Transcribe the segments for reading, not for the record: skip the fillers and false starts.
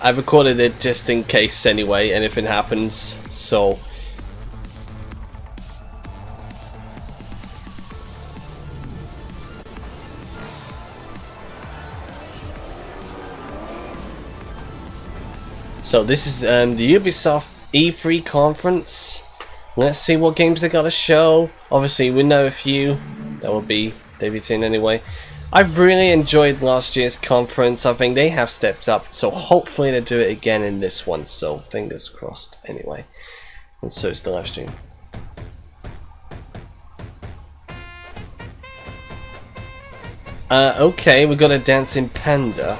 I recorded it just in case anyway, anything happens, so... So this is the Ubisoft E3 conference. Let's see what games they got to show. Obviously we know a few that will be debuting anyway. I've really enjoyed last year's conference. I think they have stepped up, so hopefully they do it again in this one, so fingers crossed anyway. And so is the live stream. Okay, we got a dancing panda.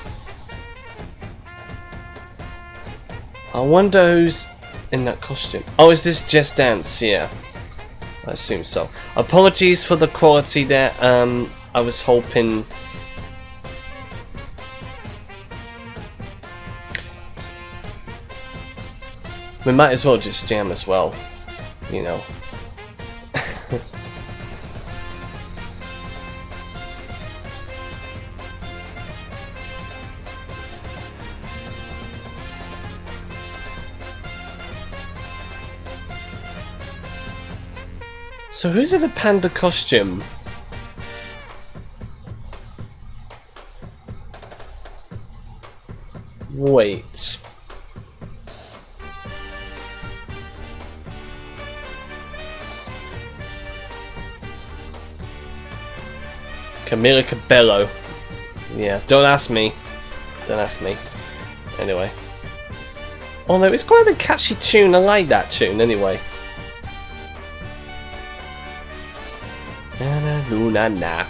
I wonder who's in that costume. Oh, is this Just Dance? Yeah, I assume so. Apologies for the quality there. I was hoping... We might as well just jam as well, you know. So who's in a panda costume? Wait. Camila Cabello. Yeah, don't ask me. Don't ask me. Anyway. Although it's quite a catchy tune, I like that tune anyway. Na na na na na.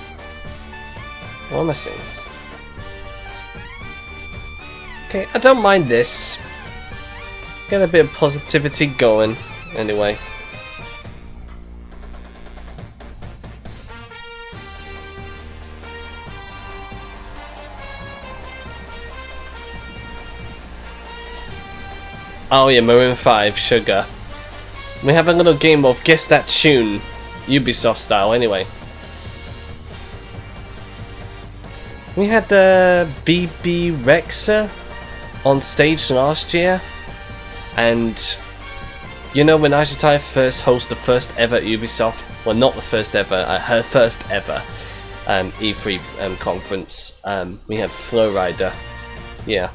What am I saying? Okay, I don't mind this. Get a bit of positivity going, anyway. Oh yeah, Maroon 5, Sugar. We have a little game of Guess That Tune, Ubisoft style, anyway. We had BB Rexa on stage last year, and you know when Ajitai first hosted the first ever Ubisoft, well not the first ever, her first ever E3 conference, we had Flowrider, yeah.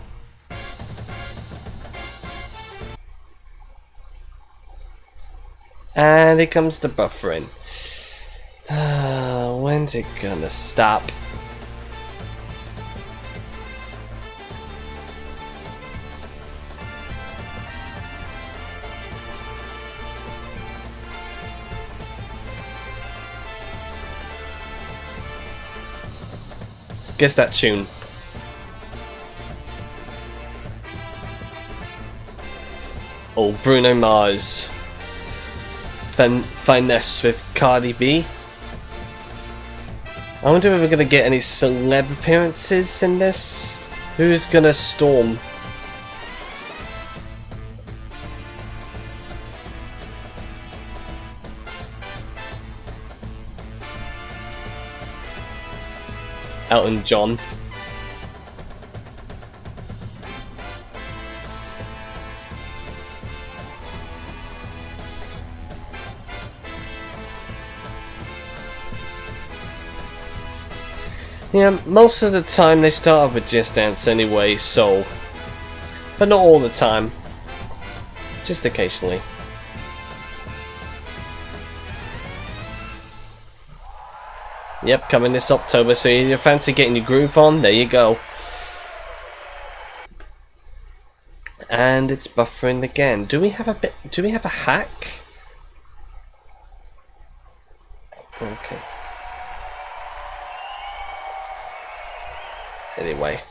And here comes the buffering. When's it gonna stop? Guess that tune. Oh, Bruno Mars. Finesse with Cardi B. I wonder if we're gonna get any celeb appearances in this. Who's gonna storm? Elton John. Yeah, most of the time they start off with Just Dance anyway, so... But not all the time. Just occasionally. Yep, coming this October, so you fancy getting your groove on, there you go. And it's buffering again. Do we have a hack? Okay. Anyway.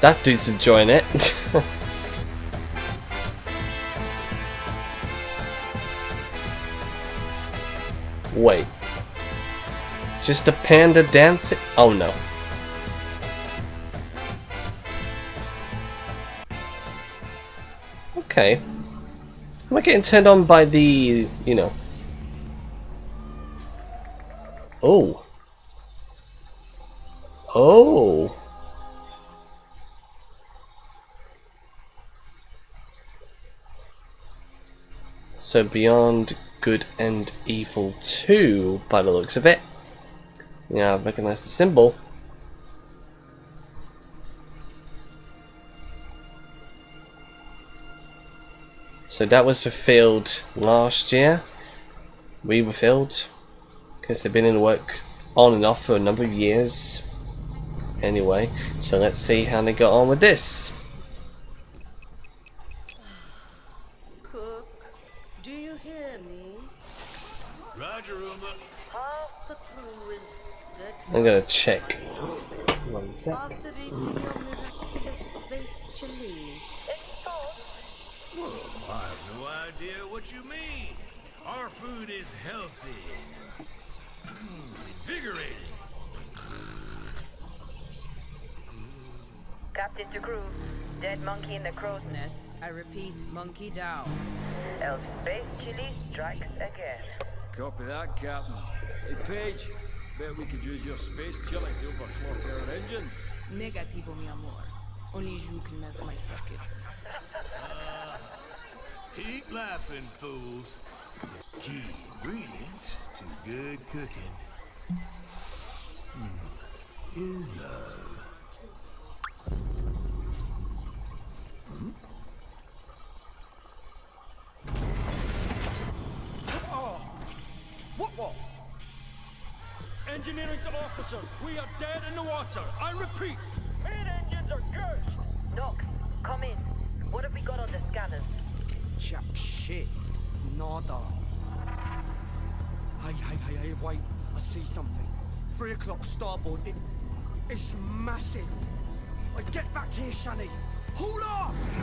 That dude's enjoying it. Wait. Just a panda dancing? Oh no. Okay. Am I getting turned on by the, you know... Oh. Oh. So Beyond Good and Evil 2, by the looks of it. Yeah, I recognize the symbol. So that was fulfilled last year. Re-fulfilled. Because they've been in work on and off for a number of years. Anyway, so let's see how they got on with this. Cook, do you hear me? Roger, Uma. Half the crew is dead. I'm gonna check. 1 sec. After eating your miraculous space chili. Well, I have no idea what you mean. Our food is healthy. Invigorating. Captain to crew. Dead monkey in the crow's nest. I repeat, monkey down. El space chili strikes again. Copy that, Captain. Hey, Paige, bet we could use your space chili to overclock our engines. Negativo, mi amor. Only you can melt my circuits. Keep laughing, fools. The key ingredient to good cooking is love. What? Engineering to officers, we are dead in the water. I repeat. Main engines are good. Nox, come in. What have we got on the scanners? Jack shit. Nada. Hey, wait. I see something. 3 o'clock starboard. It's massive. Like, get back here, Shani. Hold off!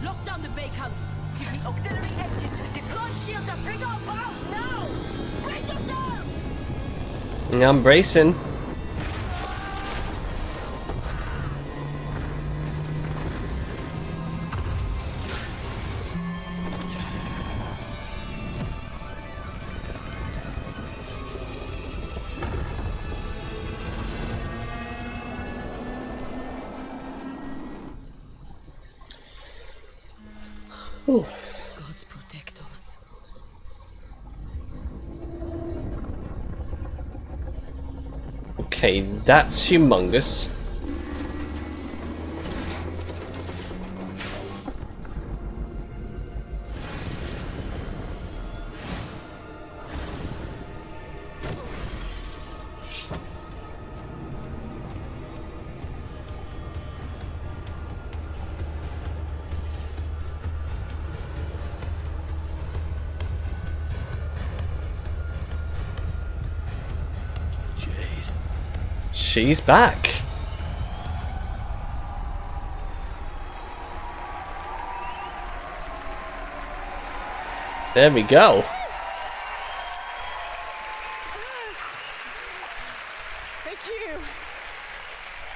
Lock down the bacon. Give me auxiliary engines. Deploy shields and bring up out now. Brace yourselves. I'm bracing. Ooh. Gods protect us. Okay, that's humongous. She's back. There we go. Thank you.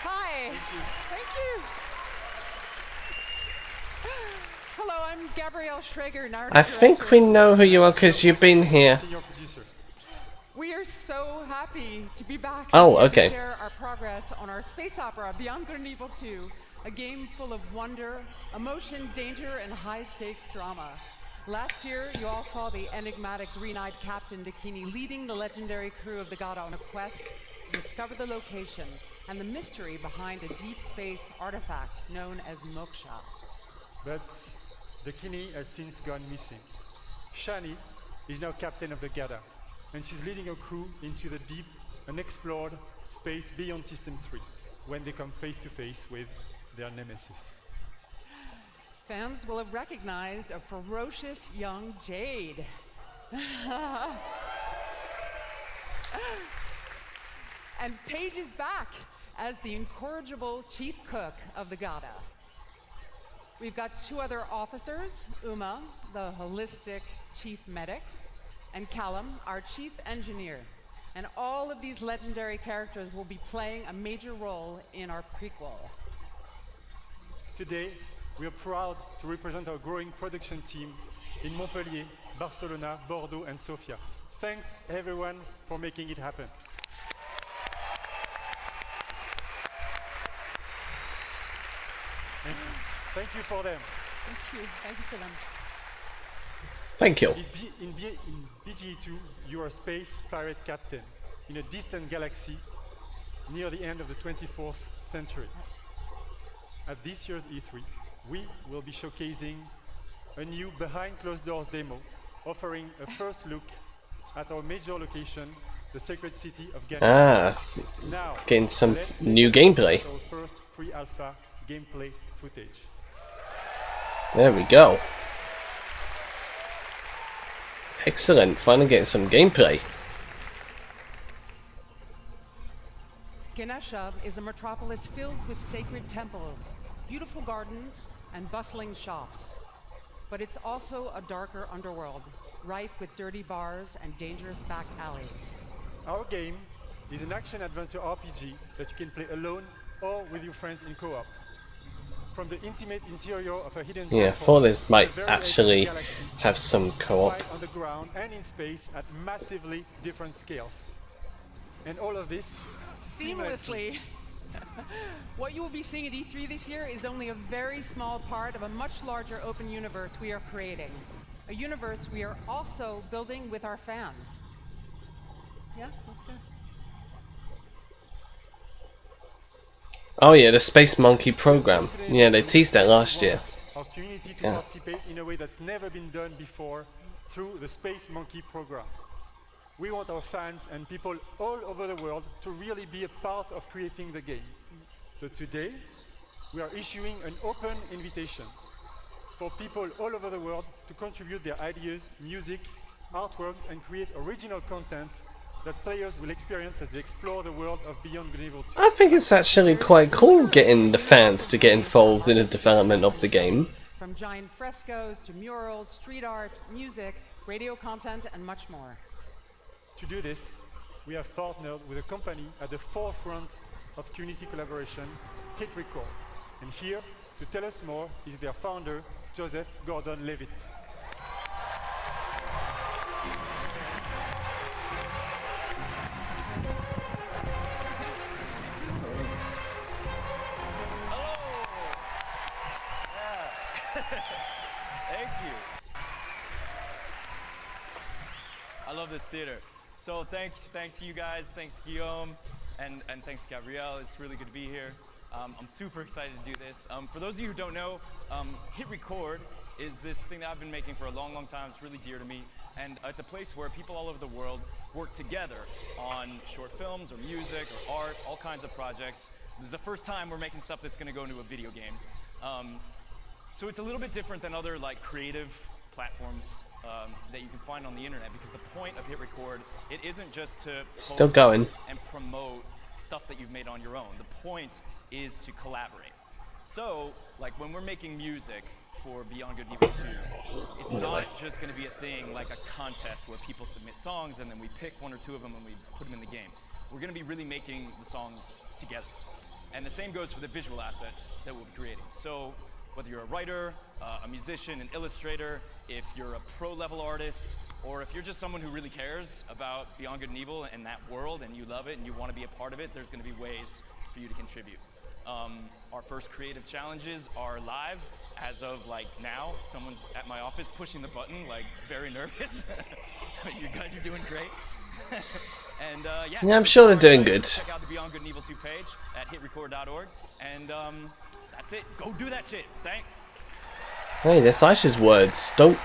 Hi. Thank you. Hello, I'm Gabrielle Schrager, narrative I think director. we know who you are because you've been here. We are so happy to be back Oh, this year okay. to share our progress on our space opera, Beyond Good and Evil 2, a game full of wonder, emotion, danger, and high-stakes drama. Last year, you all saw the enigmatic green-eyed Captain Dakini leading the legendary crew of the Gada on a quest to discover the location and the mystery behind a deep space artifact known as Moksha. But the Kini has since gone missing. Shani is now captain of the Gada, and she's leading her crew into the deep, unexplored space beyond System 3, when they come face to face with their nemesis. Fans will have recognized a ferocious young Jade. And Paige is back as the incorrigible chief cook of the Gada. We've got 2 other officers, Uma, the holistic chief medic, and Callum, our chief engineer. And all of these legendary characters will be playing a major role in our prequel. Today, we are proud to represent our growing production team in Montpellier, Barcelona, Bordeaux, and Sofia. Thanks, everyone, for making it happen. Thank you for them. Thank you. Thank you for them. Thank you. In BGE2, you are a space pirate captain in a distant galaxy near the end of the 24th century. At this year's E3, we will be showcasing a new behind closed doors demo, offering a first look at our major location, the sacred city of Ganesha. Ah, Now, getting some let's new take a look gameplay. at our first pre-alpha gameplay footage. There we go. Excellent. Finally getting some gameplay. Ganesha is a metropolis filled with sacred temples, beautiful gardens, and bustling shops. But it's also a darker underworld, rife with dirty bars and dangerous back alleys. Our game is an action-adventure RPG that you can play alone or with your friends in co-op. From the intimate interior of a hidden Yeah, temple for this to might the very actually edge of the galaxy, have some co-op. fight on the ground and in space at massively different scales. And all of this Seamlessly. What you will be seeing at E3 this year is only a very small part of a much larger open universe we are creating. A universe we are also building with our fans. Yeah, that's good. Oh yeah, the Space Monkey program. Yeah, they teased that last year. Our community to Yeah. participate in a way that's never been done before through the Space Monkey program. We want our fans and people all over the world to really be a part of creating the game. So today, we are issuing an open invitation for people all over the world to contribute their ideas, music, artworks, and create original content that players will experience as they explore the world of Beyond Good and Evil 2. I think it's actually quite cool getting the fans to get involved in the development of the game. From giant frescoes to murals, street art, music, radio content, and much more. To do this, we have partnered with a company at the forefront of community collaboration, Hit Record. And here, to tell us more, is their founder, Joseph Gordon-Levitt. Thank you. I love this theater. So thanks to you guys, thanks Guillaume, and thanks Gabrielle. It's really good to be here. I'm super excited to do this. For those of you who don't know, Hit Record is this thing that I've been making for a long time. It's really dear to me. And it's a place where people all over the world work together on short films or music or art, all kinds of projects. This is the first time we're making stuff that's gonna go into a video game. So it's a little bit different than other like creative platforms that you can find on the internet, because the point of Hit Record, it isn't just to Still post going. and promote stuff that you've made on your own. The point is to collaborate. So, like when we're making music for Beyond Good and Evil 2, it's not just going to be a thing like a contest where people submit songs and then we pick one or two of them and we put them in the game. We're going to be really making the songs together. And the same goes for the visual assets that we'll be creating. So whether you're a writer, a musician, an illustrator, if you're a pro-level artist, or if you're just someone who really cares about Beyond Good and Evil and that world and you love it and you want to be a part of it, there's going to be ways for you to contribute. Our first creative challenges are live. As of like now, someone's at my office pushing the button, like very nervous. You guys are doing great. And Yeah, I'm sure they're doing good. Check out the Beyond Good and Evil 2 page at hitrecord.org. And that's it. Go do that shit. Thanks. Hey, that's Aisha's words. Don't.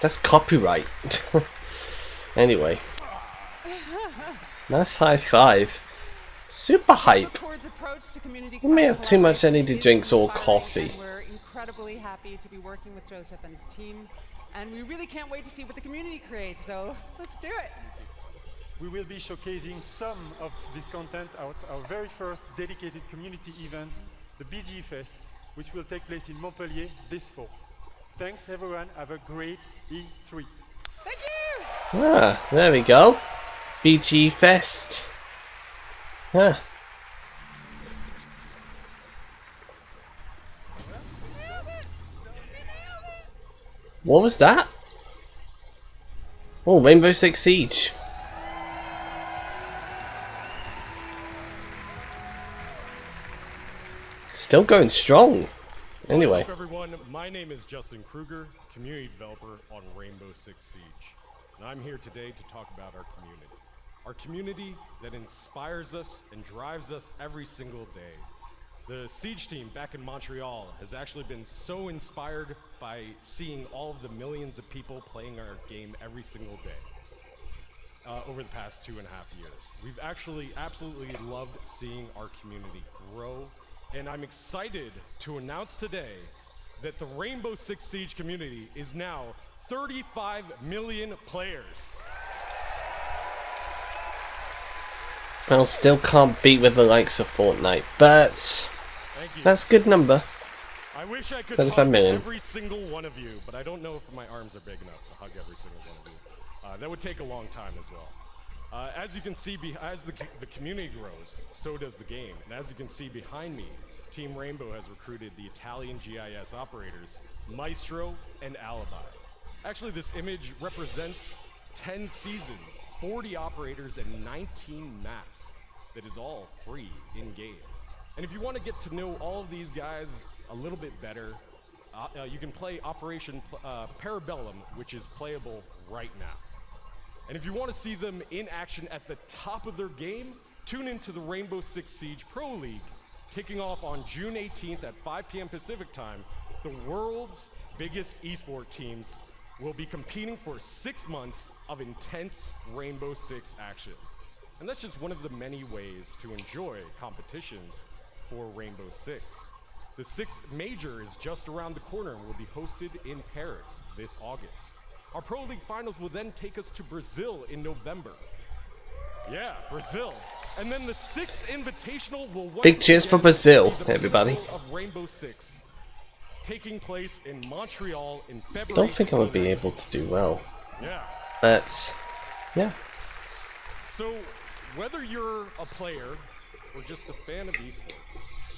That's copyright. Anyway. Nice high five. Super hype. You may have too much energy drinks or coffee. We're incredibly happy to be working with Joseph and his team, and we really can't wait to see what the community creates, so let's do it. We will be showcasing some of this content at our very first dedicated community event, the BGE Fest, which will take place in Montpellier this fall. Thanks everyone, have a great E3. Thank you! Ah, there we go. BG Fest. Huh. What was that? Oh, Rainbow Six Siege. Still going strong. Anyway. What's up, everyone? My name is Justin Kruger, community developer on Rainbow Six Siege. And I'm here today to talk about our community. Our community that inspires us and drives us every single day. The Siege team back in Montreal has actually been so inspired by seeing all of the millions of people playing our game every single day over the past 2.5 years. We've actually absolutely loved seeing our community grow, and I'm excited to announce today that the Rainbow Six Siege community is now 35 million players. Well, still can't beat with the likes of Fortnite, but that's a good number. I wish I could 35 hug million. every single one of you, but I don't know if my arms are big enough to hug every single one of you. That would take a long time as well. As you can see, as the community grows, so does the game. And as you can see behind me, Team Rainbow has recruited the Italian GIS operators, Maestro and Alibi. Actually, this image represents 10 seasons, 40 operators, and 19 maps that is all free in-game. And if you want to get to know all of these guys a little bit better, you can play Operation Parabellum, which is playable right now. And if you want to see them in action at the top of their game, tune into the Rainbow Six Siege Pro League, kicking off on June 18th at 5 p.m. Pacific time. The world's biggest esport teams will be competing for 6 months of intense Rainbow Six action. And that's just one of the many ways to enjoy competitions for Rainbow Six. The 6th major is just around the corner and will be hosted in Paris this August. Our Pro League finals will then take us to Brazil in November. Yeah, Brazil. And then the 6th Invitational will Big cheers for Brazil, everybody. of Rainbow Six, taking place in Montreal in February. Don't think I would be able to do well. Yeah. But yeah. So whether you're a player or just a fan of esports,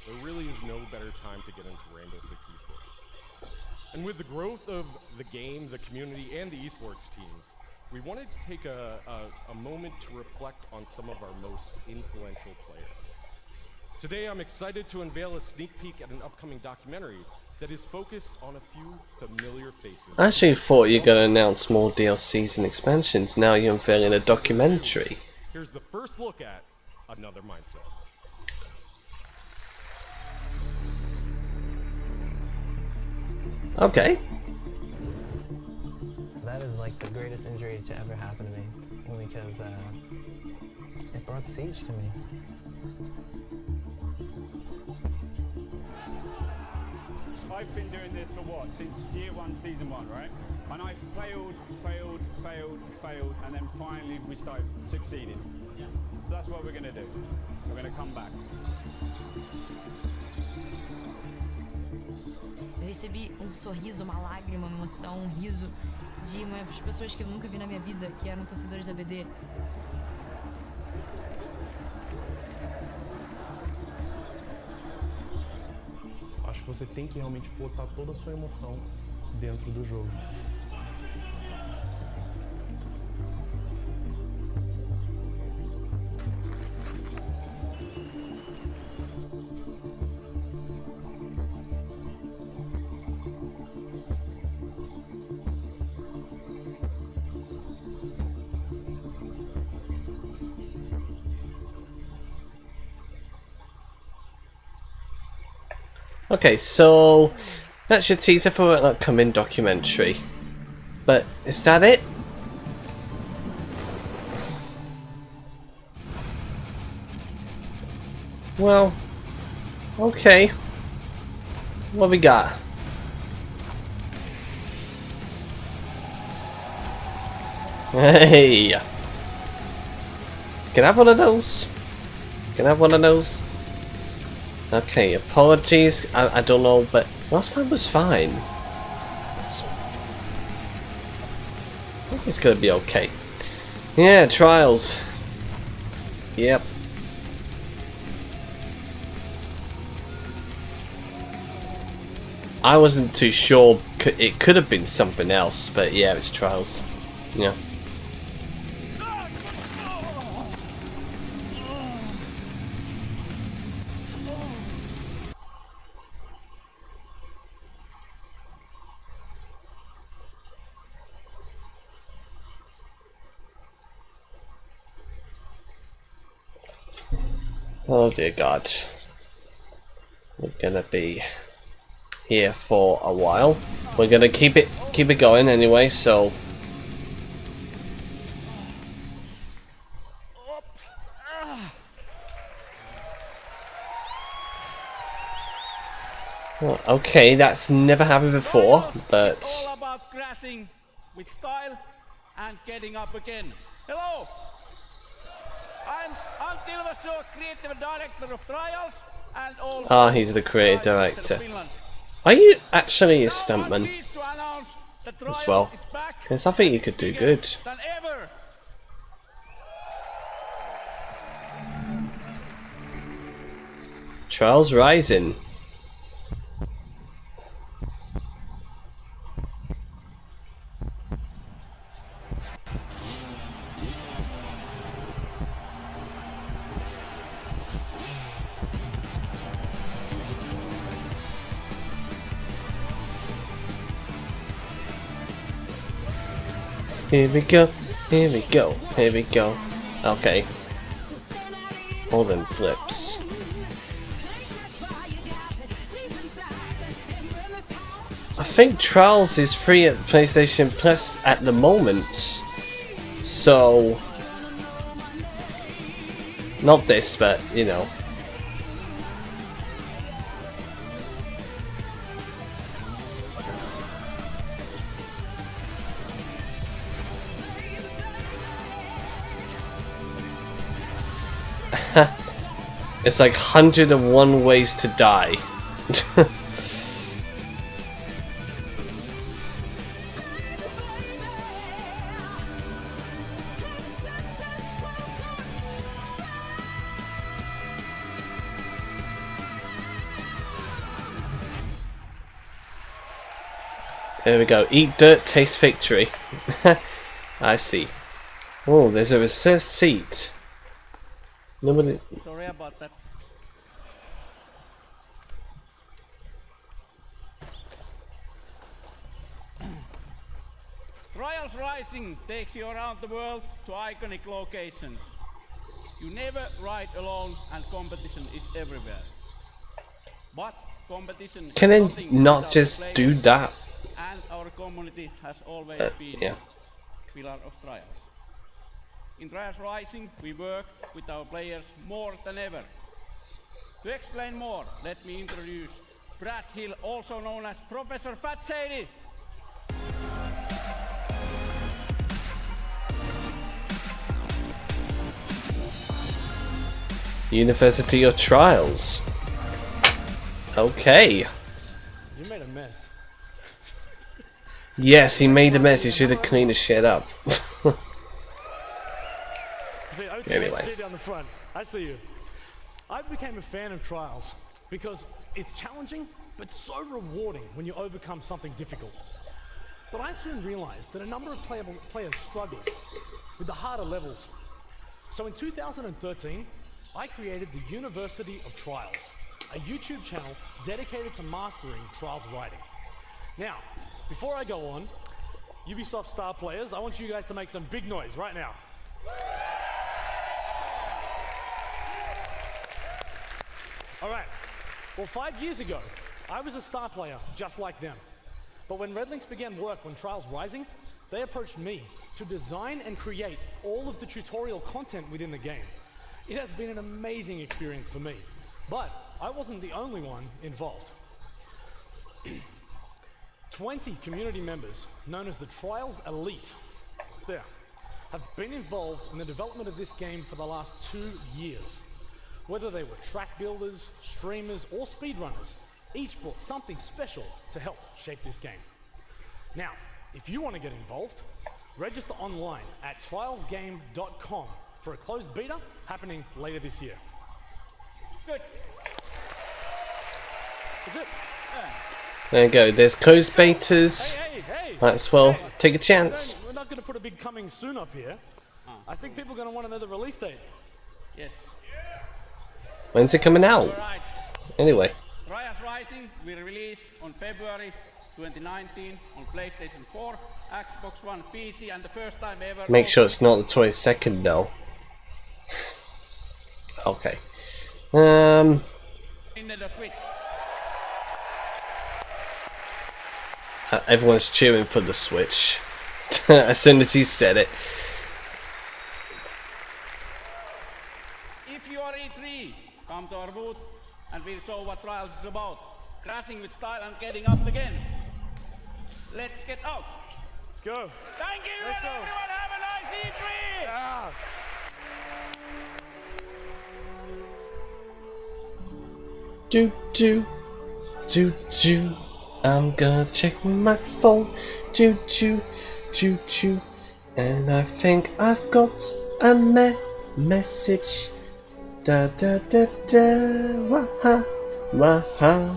there really is no better time to get into Rainbow Six esports. And with the growth of the game, the community, and the esports teams, we wanted to take a moment to reflect on some of our most influential players. Today, I'm excited to unveil a sneak peek at an upcoming documentary that is focused on a few familiar faces. I actually thought you were going to announce more DLCs and expansions. Now you're unveiling a documentary. Here's the first look at Another Mindset. Okay. That is like the greatest injury to ever happen to me, only because it brought Siege to me. I've been doing this for what? Since year 1, season 1, right? And I failed, and then finally we started succeeding. So that's what we're going to do. We're going to come back. Eu recebi sorriso, uma lágrima, uma emoção, riso de umas pessoas que eu nunca vi na minha vida, que eram torcedores da BD. Acho que você tem que realmente botar toda a sua emoção dentro do jogo. Okay, so that's your teaser for an upcoming documentary. But is that it? Well, okay. What we got? Hey! Can I have one of those? Can I have one of those? Okay, apologies. I don't know, but last time was fine. I think it's gonna be okay. Yeah, trials. Yep. I wasn't too sure. It could have been something else, but yeah, it's Trials. Yeah. Oh dear God. We're gonna be here for a while. We're gonna keep it going anyway, so well, okay, that's never happened before, but it's all about crashing with style and getting up again. Hello, I'm Antti Ilvesjärvi, creative director of Trials, and also he's the creative director. Are you actually a stuntman as well? Yes, I think you could do good. Trials Rising. Here we go, here we go, here we go. Okay. All them flips. I think Trials is free at PlayStation Plus at the moment. So... not this, but, you know. It's like 101 ways to die. There we go. Eat dirt, taste victory. I see. Oh, there's a reserved seat. Nobody. Sorry about that. Trials Rising takes you around the world to iconic locations. You never ride alone, and competition is everywhere. But competition Can is I not just do that? And our community has always been yeah. a pillar of Trials. In Trials Rising, we work with our players more than ever. To explain more, let me introduce Brad Hill, also known as Professor Fat Shady. University of Trials. Okay. You made a mess. Yes, he made a mess. He should have cleaned his shit up. Anyway. Sit down the front. I see you. I became a fan of Trials because it's challenging but so rewarding when you overcome something difficult. But I soon realized that a number of players struggle with the harder levels. So in 2013, I created the University of Trials, a YouTube channel dedicated to mastering Trials writing. Now, before I go on, Ubisoft star players, I want you guys to make some big noise right now. All right, well 5 years ago, I was a star player just like them. But when Redlinks began work on Trials Rising, they approached me to design and create all of the tutorial content within the game. It has been an amazing experience for me, but I wasn't the only one involved. 20 community members, known as the Trials Elite, have been involved in the development of this game for the last 2 years. Whether they were track builders, streamers, or speedrunners, each brought something special to help shape this game. Now, if you want to get involved, register online at trialsgame.com for a closed beta happening later this year. Good. That's it. There you go. There's closed betas. Hey! Might as well take a chance. We're not going to put a big coming soon up here. I think people are going to want to know the release date. Yes. When's it coming out? Alright. Anyway. Trials Rising will release on February 2019 on PlayStation 4, Xbox One, PC, and the first time ever. Make sure it's not the 22nd though. Okay. Nintendo Switch. Everyone's cheering for the Switch. As soon as he said it. If you are E3, come to our booth and we'll show what Trials is about. Crashing with style and getting up again. Let's get out. Let's go. Thank you, Let's and go. everyone have a nice E3. Yeah. Do do do do. I'm gonna check my phone. Do do do do. And I think I've got a message. Da da da da. Waha waha.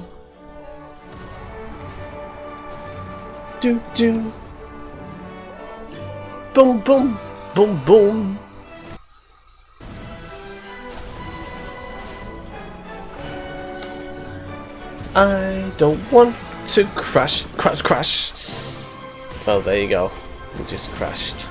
Do do. Boom boom boom boom. I don't want to crash. Oh, there you go. We just crashed.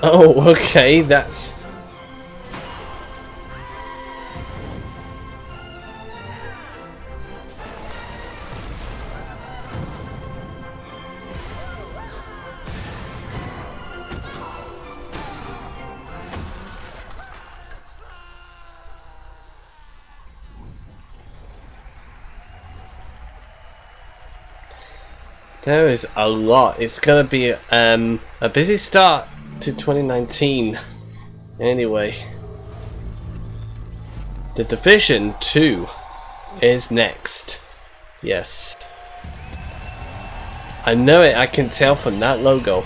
Oh, okay, that's... There is a lot. It's gonna be a busy start to 2019. Anyway, The Division 2 is next. Yes, I know it. I can tell from that logo.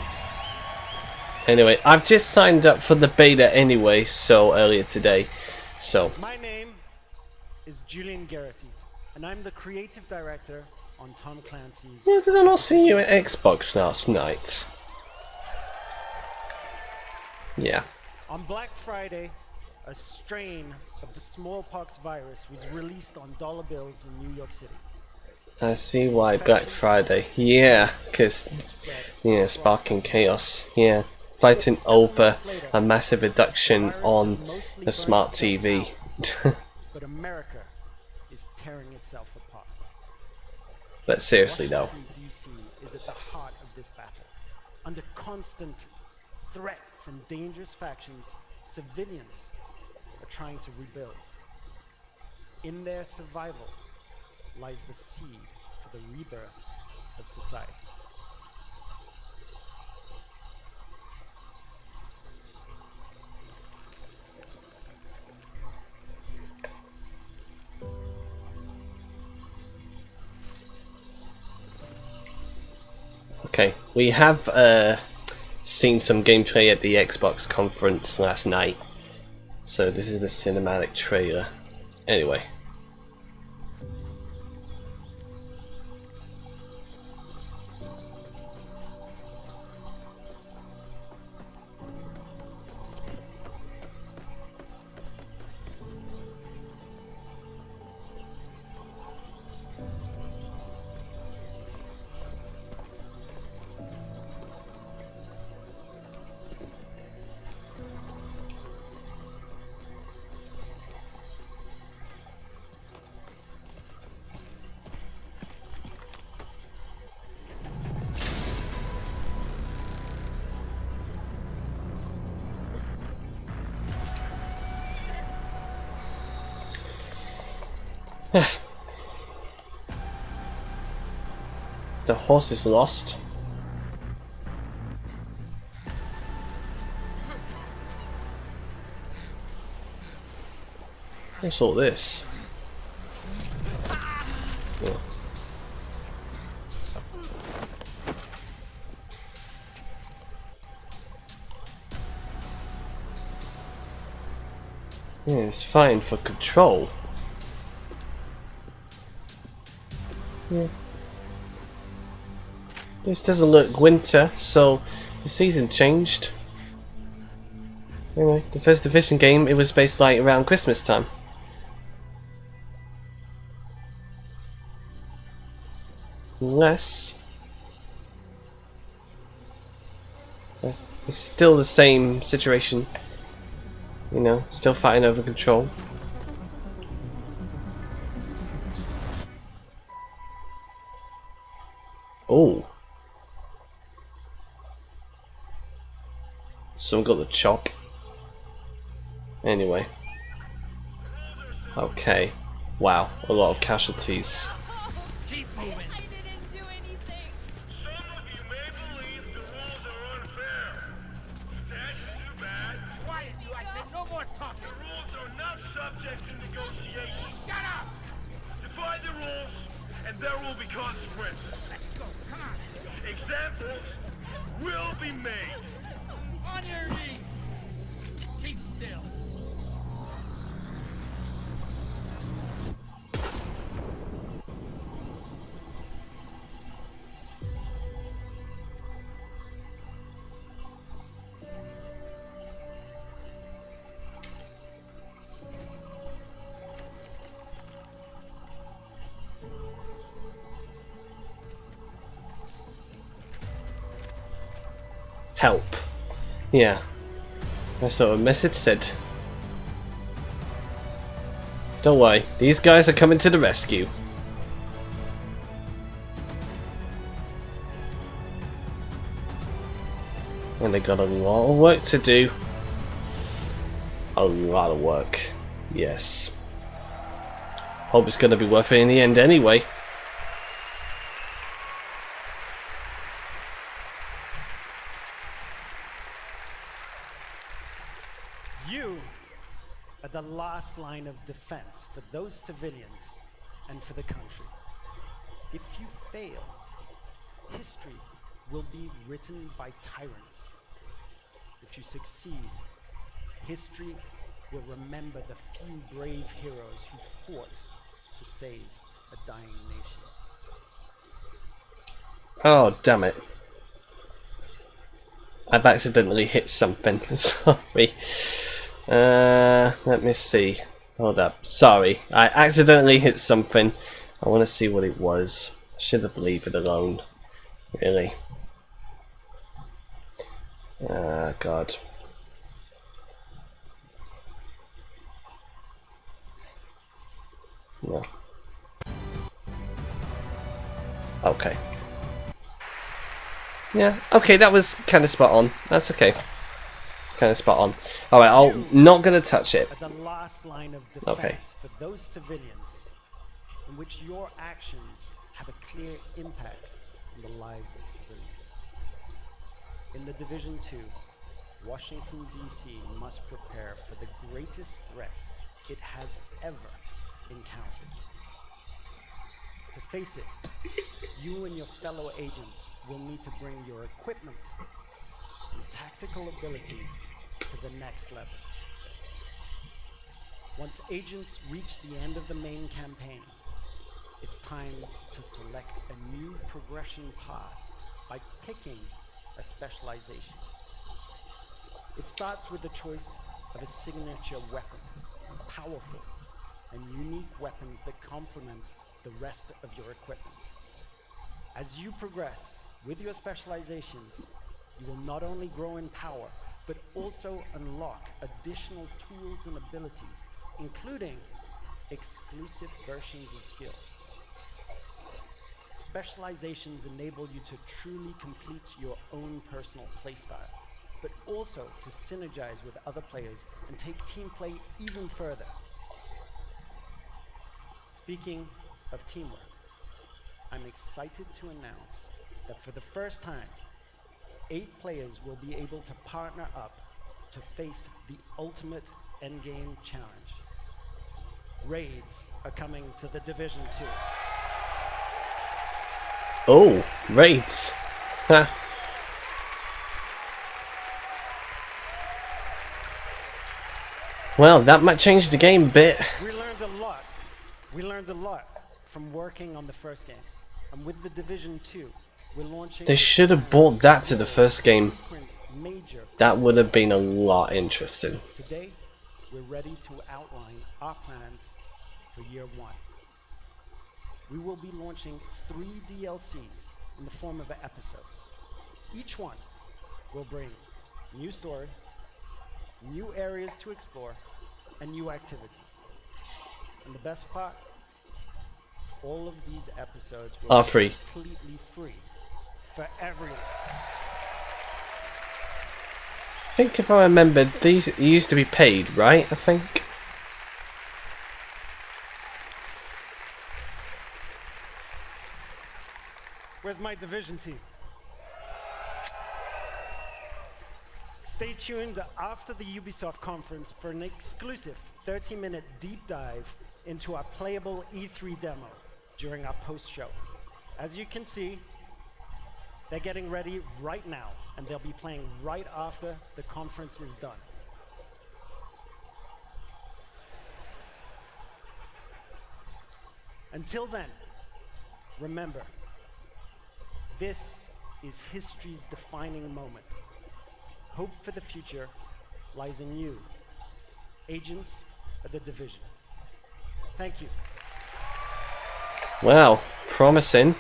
Anyway, I've just signed up for the beta anyway, so earlier today. So My name is Julian Garrity, and I'm the creative director on Tom Clancy's... yeah, did I not see you at Xbox last night? Yeah. On Black Friday, a strain of the smallpox virus was released on dollar bills in New York City. I see why Black Friday. Yeah, because, yeah, sparking chaos. Yeah, fighting over a massive reduction on a smart TV. But America is tearing itself apart. But seriously though. Washington, D.C. is at the heart of this battle. Under constant threat from dangerous factions, civilians are trying to rebuild. In their survival lies the seed for the rebirth of society. Okay, we have seen some gameplay at the Xbox conference last night, so this is the cinematic trailer. Anyway. The horse is lost. What's all this? Oh. Yeah, it's fine for control. Yeah. This doesn't look winter, so the season changed. Anyway, the first Division game, it was based like around Christmas time. Unless it's still the same situation. You know, still fighting over control. Oh. Someone got the chop. Anyway. Okay. Wow, a lot of casualties. Keep moving. I didn't do anything. Some of you may believe the rules are unfair. That's too bad. Quiet, you! I said no more talking. The rules are not subject to negotiation. Shut up! Defy the rules, and there will be consequences. Let's go. Come on. Examples will be made. On your knees. Keep still. Help. Yeah. That's what a message said. Don't worry, these guys are coming to the rescue. And they got a lot of work to do. A lot of work. Yes. Hope it's going to be worth it in the end anyway. You are the last line of defense for those civilians and for the country. If you fail, history will be written by tyrants. If you succeed, history will remember the few brave heroes who fought to save a dying nation. Oh, damn it. I've accidentally hit something. Sorry. Let me see. Hold up. Sorry. I accidentally hit something. I want to see what it was. I should have left it alone. Really. God. No. Okay. Yeah, okay, that was kind of spot on. That's okay. It's kind of spot on. Alright, I'm not going to touch it. The last line of defense Okay. for those civilians in which your actions have a clear impact on the lives of civilians. In the Division 2, Washington, D.C. must prepare for the greatest threat it has ever encountered. To face it, you and your fellow agents will need to bring your equipment and tactical abilities to the next level. Once agents reach the end of the main campaign, it's time to select a new progression path by picking a specialization. It starts with the choice of a signature weapon, powerful and unique weapons that complement the rest of your equipment. As you progress with your specializations, you will not only grow in power, but also unlock additional tools and abilities, including exclusive versions of skills. Specializations enable you to truly complete your own personal playstyle, but also to synergize with other players and take team play even further. Speaking of teamwork, I'm excited to announce that for the first time, 8 players will be able to partner up to face the ultimate endgame challenge. Raids are coming to the Division 2. Oh, raids. Huh. Well, that might change the game a bit. We learned a lot. We learned a lot from working on the first game. And with the Division 2, we're launching... They should have brought that to the first game. Major. That would have been a lot interesting. Today, we're ready to outline our plans for year 1. We will be launching 3 DLCs in the form of episodes. Each one will bring new story, new areas to explore, and new activities. And the best part, all of these episodes will are be free. Completely free for everyone. I think if I remember, these used to be paid, right? I think. Where's my Division team? Stay tuned after the Ubisoft conference for an exclusive 30-minute deep dive into our playable E3 demo during our post-show. As you can see, they're getting ready right now, and they'll be playing right after the conference is done. Until then, remember, this is history's defining moment. Hope for the future lies in you, agents of the Division. Thank you. Wow, promising.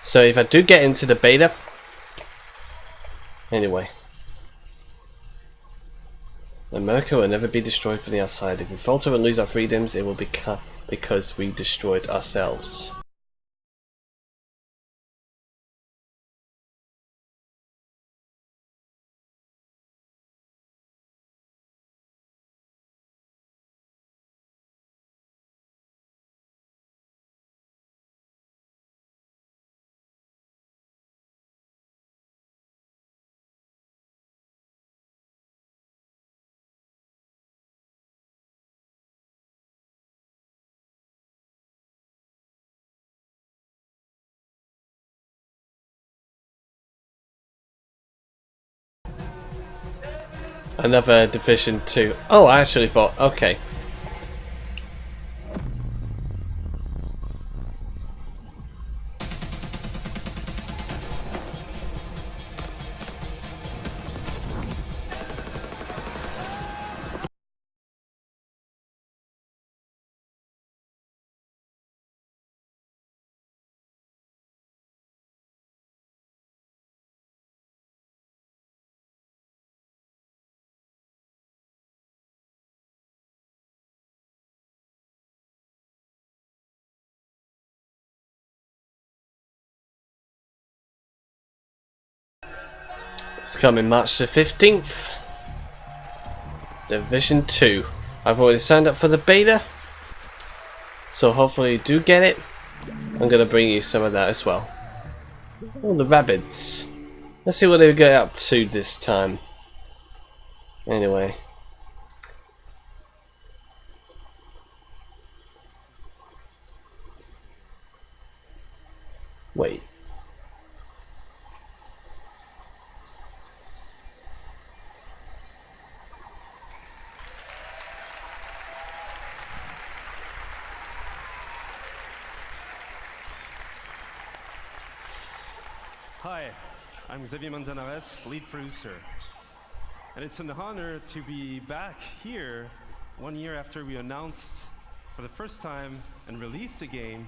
So if I do get into the beta... Anyway. America will never be destroyed from the outside. If we falter and lose our freedoms, it will be because we destroyed ourselves. Another Division 2. Oh, I actually thought, okay. It's coming March the 15th. Division 2. I've already signed up for the beta, so hopefully you do get it. I'm gonna bring you some of that as well. Oh, the rabbits. Let's see what they get up to this time. Anyway. Wait. Hi, I'm Xavier Manzanares, lead producer. And it's an honor to be back here 1 year after we announced for the first time and released the game.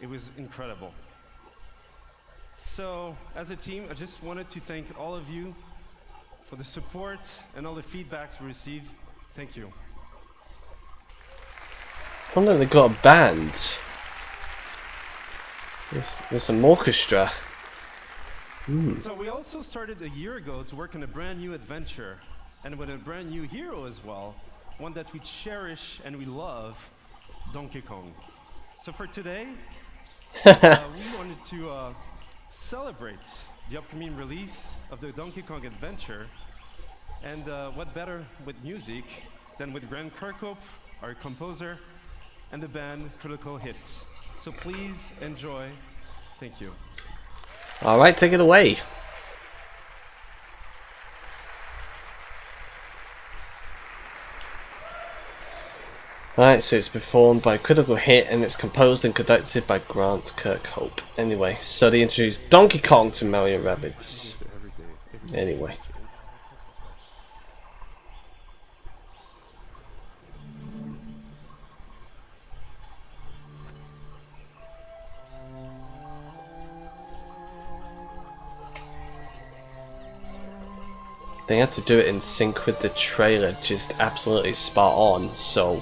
It was incredible. So, as a team, I just wanted to thank all of you for the support and all the feedbacks we received. Thank you. Oh no, they got a band. There's some orchestra. So we also started a year ago to work on a brand new adventure, and with a brand new hero as well, one that we cherish and we love, Donkey Kong. So for today, we wanted to celebrate the upcoming release of the Donkey Kong adventure, and what better with music than with Grant Kirkhope, our composer, and the band Critical Hits. So please enjoy. Thank you. Alright, take it away. Right, so it's performed by Critical Hit and it's composed and conducted by Grant Kirkhope. Anyway, so they introduced Donkey Kong to Mario Rabbids. Anyway. They had to do it in sync with the trailer, just absolutely spot on, so...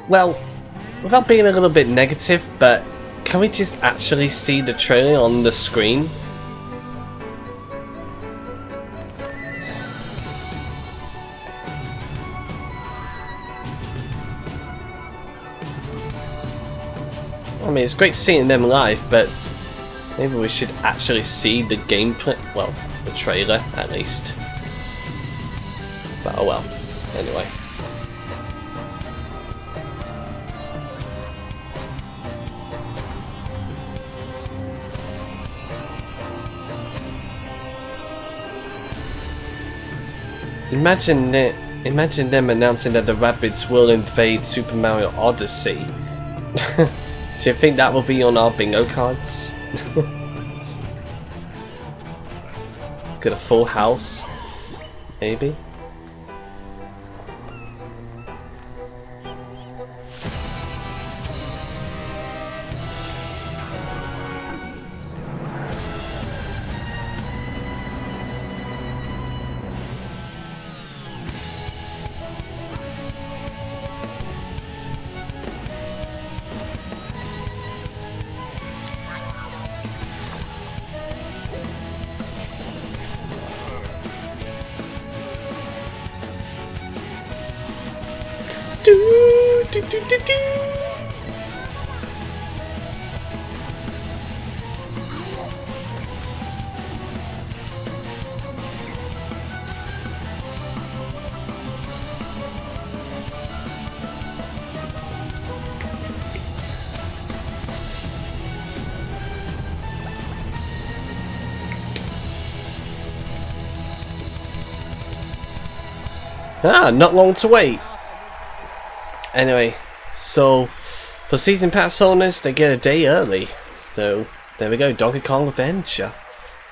Well, without being a little bit negative, but can we just actually see the trailer on the screen? I mean, it's great seeing them live, but maybe we should actually see the gameplay, well, the trailer at least. But oh well, anyway. Imagine them announcing that the Rabbids will invade Super Mario Odyssey. Do you think that will be on our bingo cards? Get a full house, maybe? Ah, not long to wait. Anyway, so for season pass owners, they get a day early. So there we go, Donkey Kong Adventure,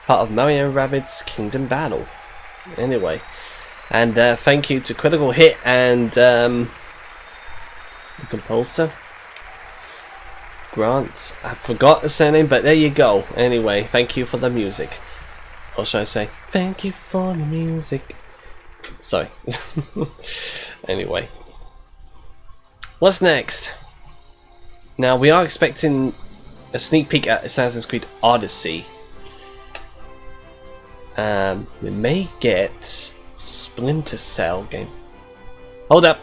part of Mario Rabbids Kingdom Battle. Anyway, and thank you to Critical Hit and the composer Grant. I forgot the surname, but there you go. Anyway, thank you for the music. Or should I say, thank you for the music. Sorry. Anyway. What's next? Now, we are expecting a sneak peek at Assassin's Creed Odyssey. We may get Splinter Cell game. Hold up.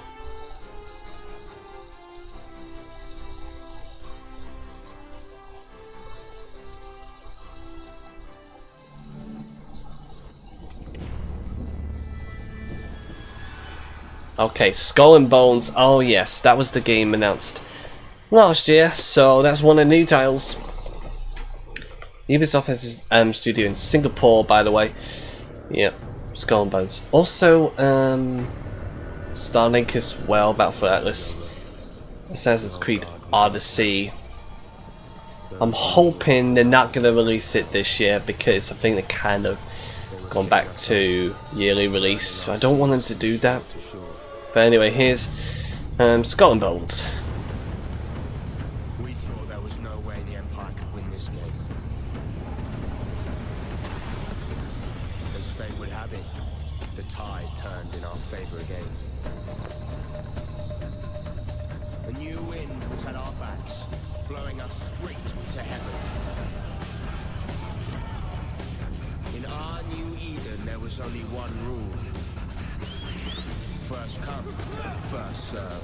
Okay, Skull and Bones. Oh yes, that was the game announced last year, so that's one of the new titles. Ubisoft has a studio in Singapore, by the way. Yep, Skull and Bones. Also, Starlink as well, Battlefield Atlas, Assassin's Creed Odyssey. I'm hoping they're not going to release it this year because I think they're kind of gone back to yearly release. I don't want them to do that. But anyway, here's Skull and Bones. We thought there was no way the Empire could win this game. fate would have it, the tide turned in our favor again. A new wind was at our backs, blowing us straight to heaven. In our new Eden, there was only one rule. First come, first serve.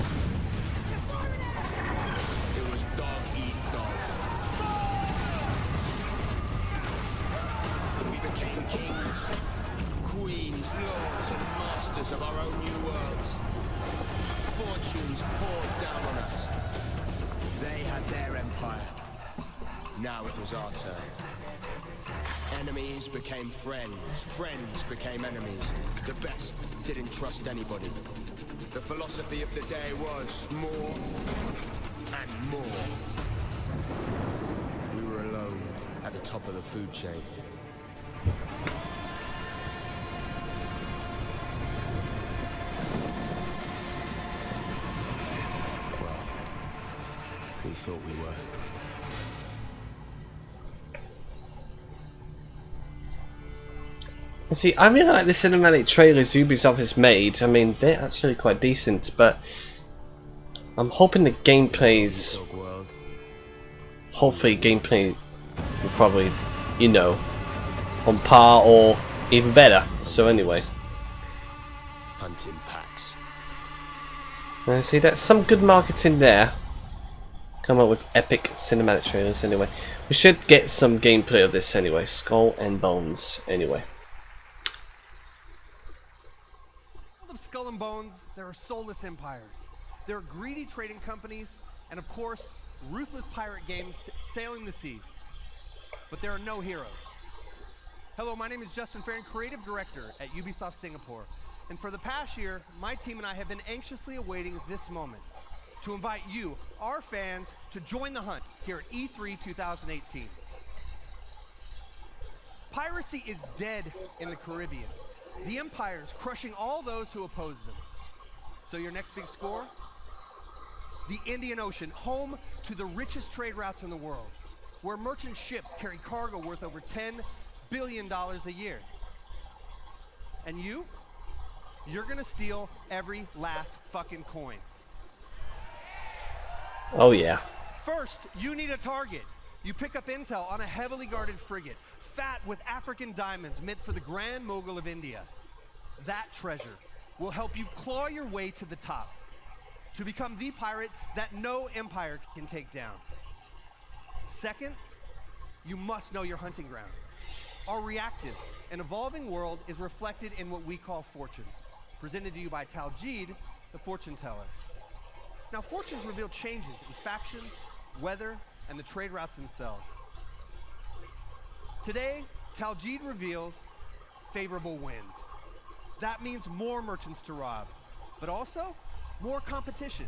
It was dog eat dog. We became kings, queens, lords, and masters of our own new worlds. Fortunes poured down on us. They had their empire. Now it was our turn. Enemies became friends. Friends became enemies. The best didn't trust anybody. The philosophy of the day was more and more. We were alone at the top of the food chain. Well, we thought we were. See, I really like the cinematic trailers Ubisoft has made. I mean, they're actually quite decent, but I'm hoping the gameplay's... Hopefully gameplay will probably, you know, on par or even better. So anyway. Hunting packs. See, that's some good marketing there. Come up with epic cinematic trailers anyway. We should get some gameplay of this anyway. Skull and Bones anyway. Of Skull and Bones, there are soulless empires. There are greedy trading companies, and of course, ruthless pirate games sailing the seas. But there are no heroes. Hello, my name is Justin Farron, Creative Director at Ubisoft Singapore. And for the past year, my team and I have been anxiously awaiting this moment to invite you, our fans, to join the hunt here at E3 2018. Piracy is dead in the Caribbean. The empires crushing all those who oppose them. So your next big score? The Indian Ocean, home to the richest trade routes in the world, where merchant ships carry cargo worth over $10 billion a year. And you're gonna steal every last fucking coin. Oh yeah. First, you need a target. You pick up intel on a heavily guarded frigate, fat with African diamonds meant for the Grand Mogul of India. That treasure will help you claw your way to the top, to become the pirate that no empire can take down. Second, you must know your hunting ground. Our reactive and evolving world is reflected in what we call fortunes, presented to you by Taljid, the fortune teller. Now, fortunes reveal changes in factions, weather, and the trade routes themselves. Today, Taljid reveals favorable winds. That means more merchants to rob, but also more competition.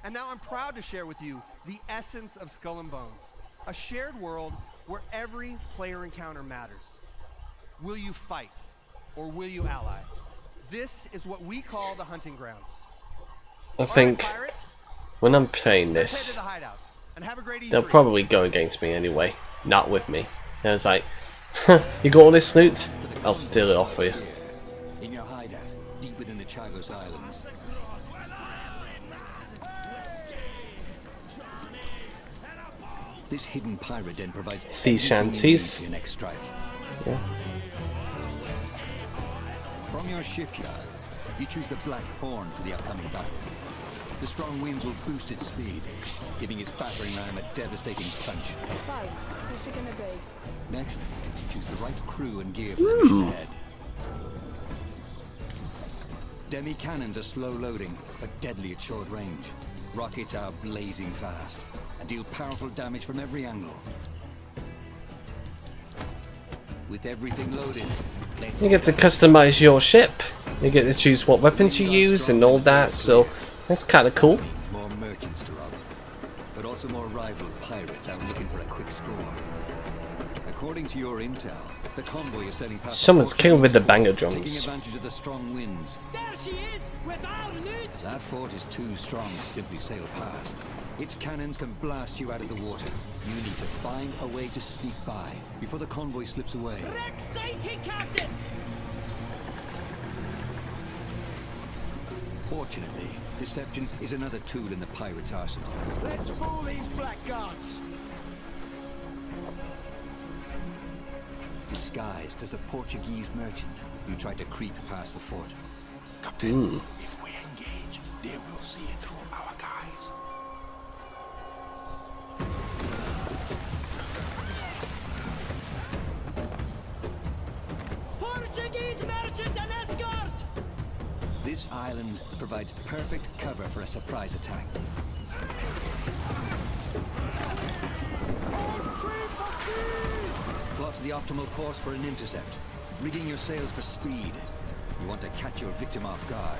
And now I'm proud to share with you the essence of Skull and Bones, a shared world where every player encounter matters. Will you fight or will you ally? This is what we call the hunting grounds. I think when I'm playing this, they'll probably go against me anyway, not with me. And it's like, you got all this loot? I'll steal it off for you. In your hideout, deep within the Chagos Islands. This hidden pirate den provides sea shanties. Your next strike. Yeah. From your shipyard, you choose the Black Horn for the upcoming battle. The strong winds will boost its speed, giving its battering ram a devastating punch. Next, choose the right crew and gear for the mission ahead. Demi-cannons are slow loading, but deadly at short range. Rockets are blazing fast and deal powerful damage from every angle. With everything loaded, you get to customize your ship. You get to choose what weapons you use and all that, so that's kind of cool. More merchants to rob, but also more rival pirates out looking for a quick score. According to your intel, the convoy is sailing past. Someone's killing with the banger taking drums. advantage of the strong winds. There she is, with our loot! That fort is too strong to simply sail past. Its cannons can blast you out of the water. You need to find a way to sneak by before the convoy slips away. Wreck sighted, Captain! Fortunately, deception is another tool in the pirate's arsenal. Let's fool these blackguards! Disguised as a Portuguese merchant, you try to creep past the fort. Captain, if we engage, they will see it through our guys. Portuguese merchant and escort! This island provides perfect cover for a surprise attack. Plot the optimal course for an intercept. Rigging your sails for speed. You want to catch your victim off guard.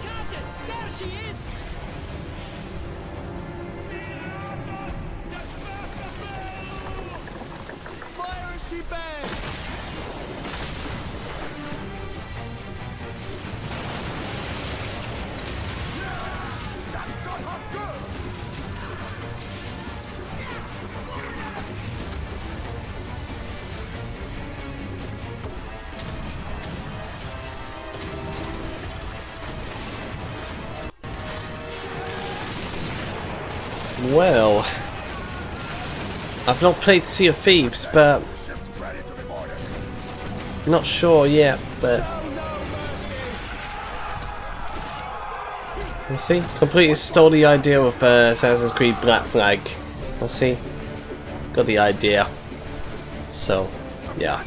Captain, there she is! Fire as she bangs! Well, I've not played Sea of Thieves, but not sure yet. But you see, completely stole the idea of Assassin's Creed Black Flag. I see, got the idea. So, yeah,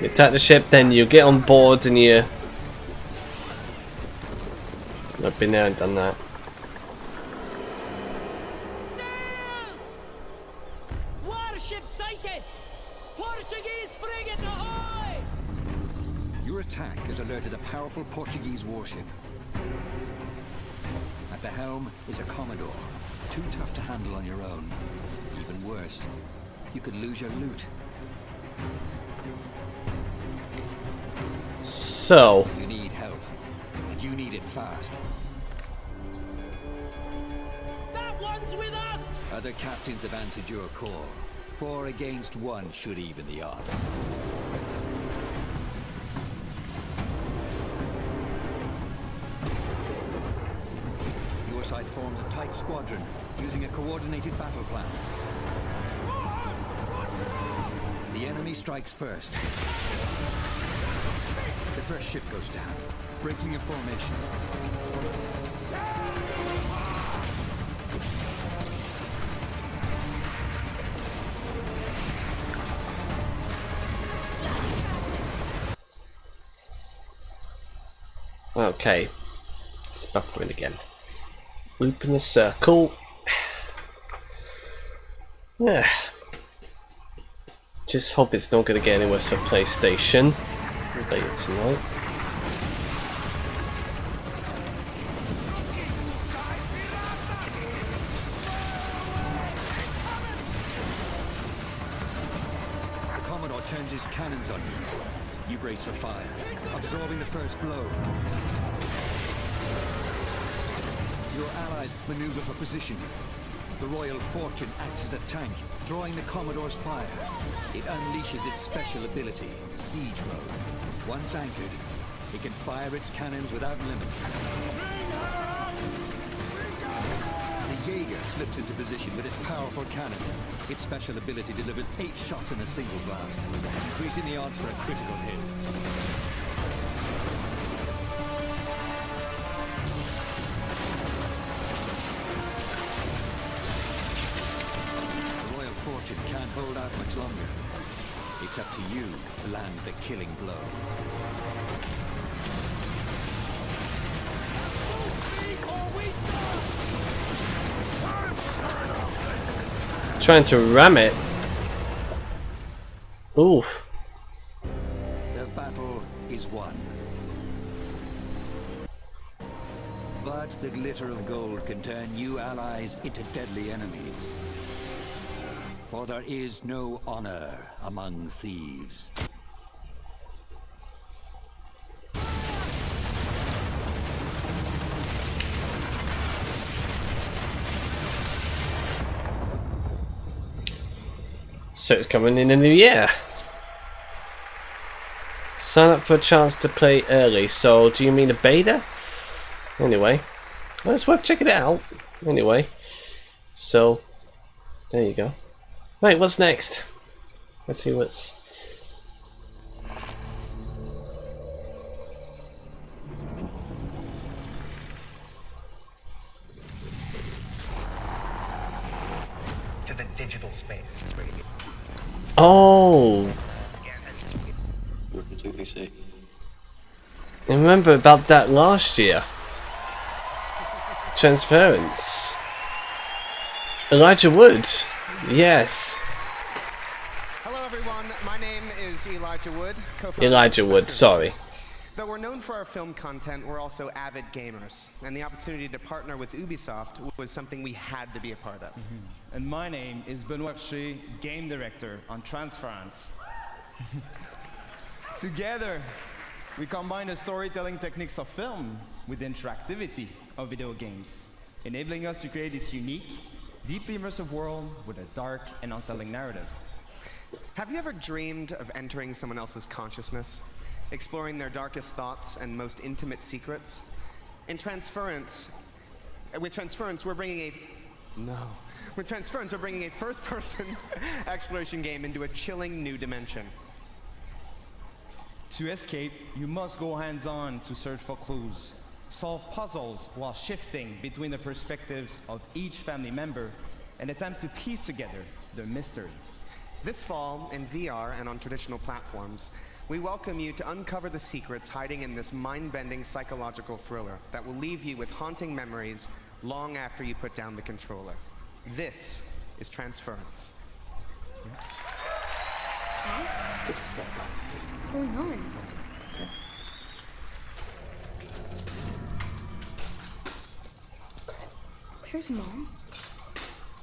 you attack the ship, then you get on board, and you. I've been there and done that. Warship sighted! Portuguese frigate ahoy! Your attack has alerted a powerful Portuguese warship. At the helm is a Commodore, too tough to handle on your own. Even worse, you could lose your loot. So you need help, and you need it fast. That one's with us! Other captains have answered your call. 4 against 1 should even the odds. Your side forms a tight squadron, using a coordinated battle plan. The enemy strikes first. The first ship goes down, breaking your formation. okay, it's buffering again. Loop in a circle. Yeah. Just hope it's not going to get any worse for PlayStation later tonight. The Commodore turns his cannons on you. You brace for fire, absorbing the first blow. Your allies maneuver for position. The Royal Fortune acts as a tank, drawing the Commodore's fire. It unleashes its special ability, Siege Mode. Once anchored, it can fire its cannons without limits. The Jaeger slips into position with its powerful cannon. Its special ability delivers 8 shots in a single blast, increasing the odds for a critical hit. Fortune can't hold out much longer. It's up to you to land the killing blow. Trying to ram it. Oof. The battle is won. But the glitter of gold can turn new allies into deadly enemies. for there is no honor among thieves. So it's coming in the new year. Sign up for a chance to play early. So do you mean a beta? Anyway, well, it's worth checking it out. Anyway, so there you go. Right, what's next? Let's see what's. To the digital space. Oh. We're completely safe. I remember about that last year. Transference. Elijah Wood. Yes. Hello everyone, my name is Elijah Wood, co-founder Elijah of Wood, Spectre. sorry. Though we're known for our film content, we're also avid gamers, and the opportunity to partner with Ubisoft was something we had to be a part of. And my name is Benoit Richer, Game Director on Transference. Together, we combine the storytelling techniques of film with the interactivity of video games, enabling us to create this unique, deeply immersive world with a dark and unsettling narrative. Have you ever dreamed of entering someone else's consciousness, exploring their darkest thoughts and most intimate secrets? With Transference, we're bringing a first-person exploration game into a chilling new dimension. To escape, you must go hands-on to search for clues, solve puzzles while shifting between the perspectives of each family member, and attempt to piece together the mystery. This fall, in VR and on traditional platforms, we welcome you to uncover the secrets hiding in this mind-bending psychological thriller that will leave you with haunting memories long after you put down the controller. This is Transference. What's going on? Where's Mom?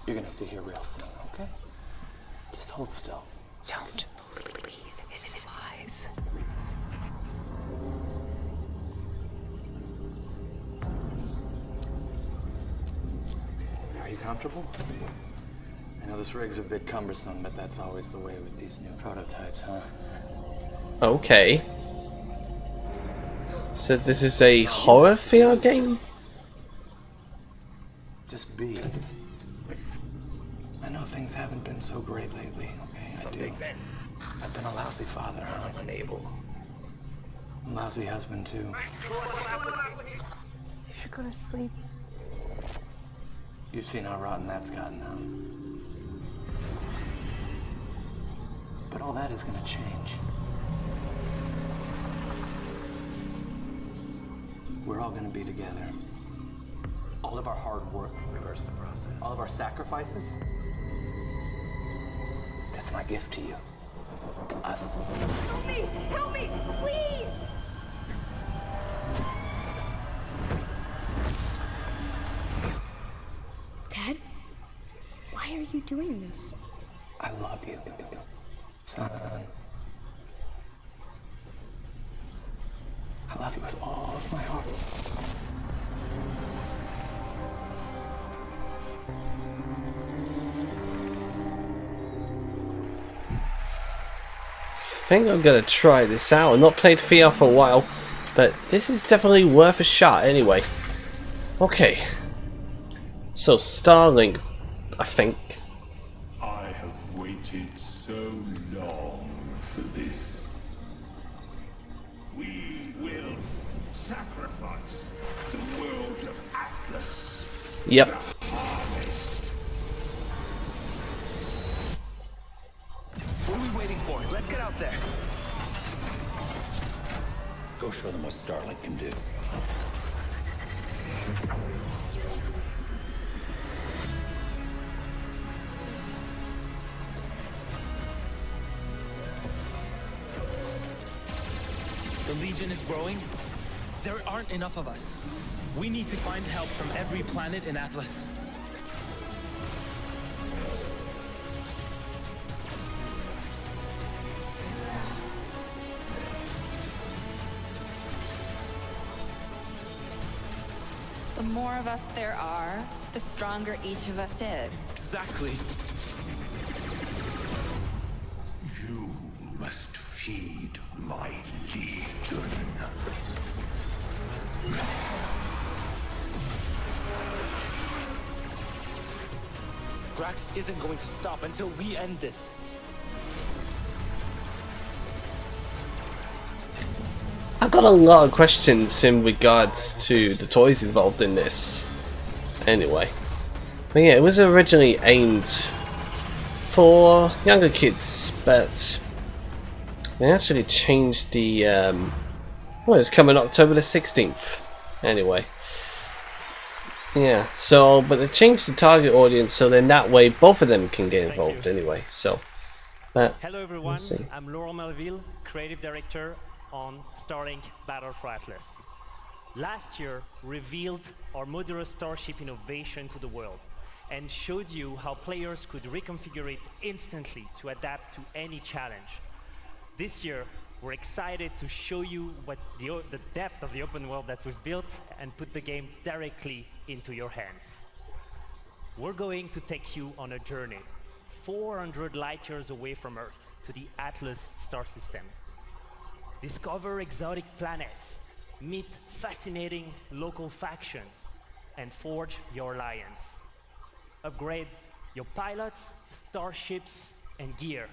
You're gonna see her real soon, okay? Just hold still. Don't believe his lies. Are you comfortable? I know this rig's a bit cumbersome, but that's always the way with these new prototypes, huh? Okay. So this is a horror VR game? Just be. I know things haven't been so great lately, okay? I do. I've been a lousy father, huh? Unable. A lousy husband, too. You should go to sleep. You've seen how rotten that's gotten, huh? But all that is gonna change. We're all gonna be together. All of our hard work, reverse the process. All of our sacrifices, that's my gift to you. Us. Help me! Help me! Please! Dad? Why are you doing this? I love you, son. I love you with all of my heart. I think I'm gonna try this out. I've not played VR for a while, but this is definitely worth a shot anyway. Okay. So Starlink, I think. I have waited so long for this. We will sacrifice the world of Atlas. Yep. What are we waiting for? Let's get out there. Go show them what Starlink can do. The Legion is growing. There aren't enough of us. We need to find help from every planet in Atlas. The more of us there are, the stronger each of us is. Exactly. You must feed my legion. Drax isn't going to stop until we end this. I've got a lot of questions in regards to the toys involved in this. Anyway. But yeah, it was originally aimed for younger kids, but they actually changed the well, it's coming October the 16th. Anyway. Yeah, so but they changed the target audience so then that way both of them can get involved anyway. So hello everyone, I'm Laurent Melville, creative director on Starlink Battle for Atlas. Last year revealed our modular starship innovation to the world and showed you how players could reconfigure it instantly to adapt to any challenge. This year we're excited to show you what the depth of the open world that we've built and put the game directly into your hands. We're going to take you on a journey 400 light years away from Earth to the Atlas star system. Discover exotic planets, meet fascinating local factions, and forge your alliance. Upgrade your pilots, starships, and gear,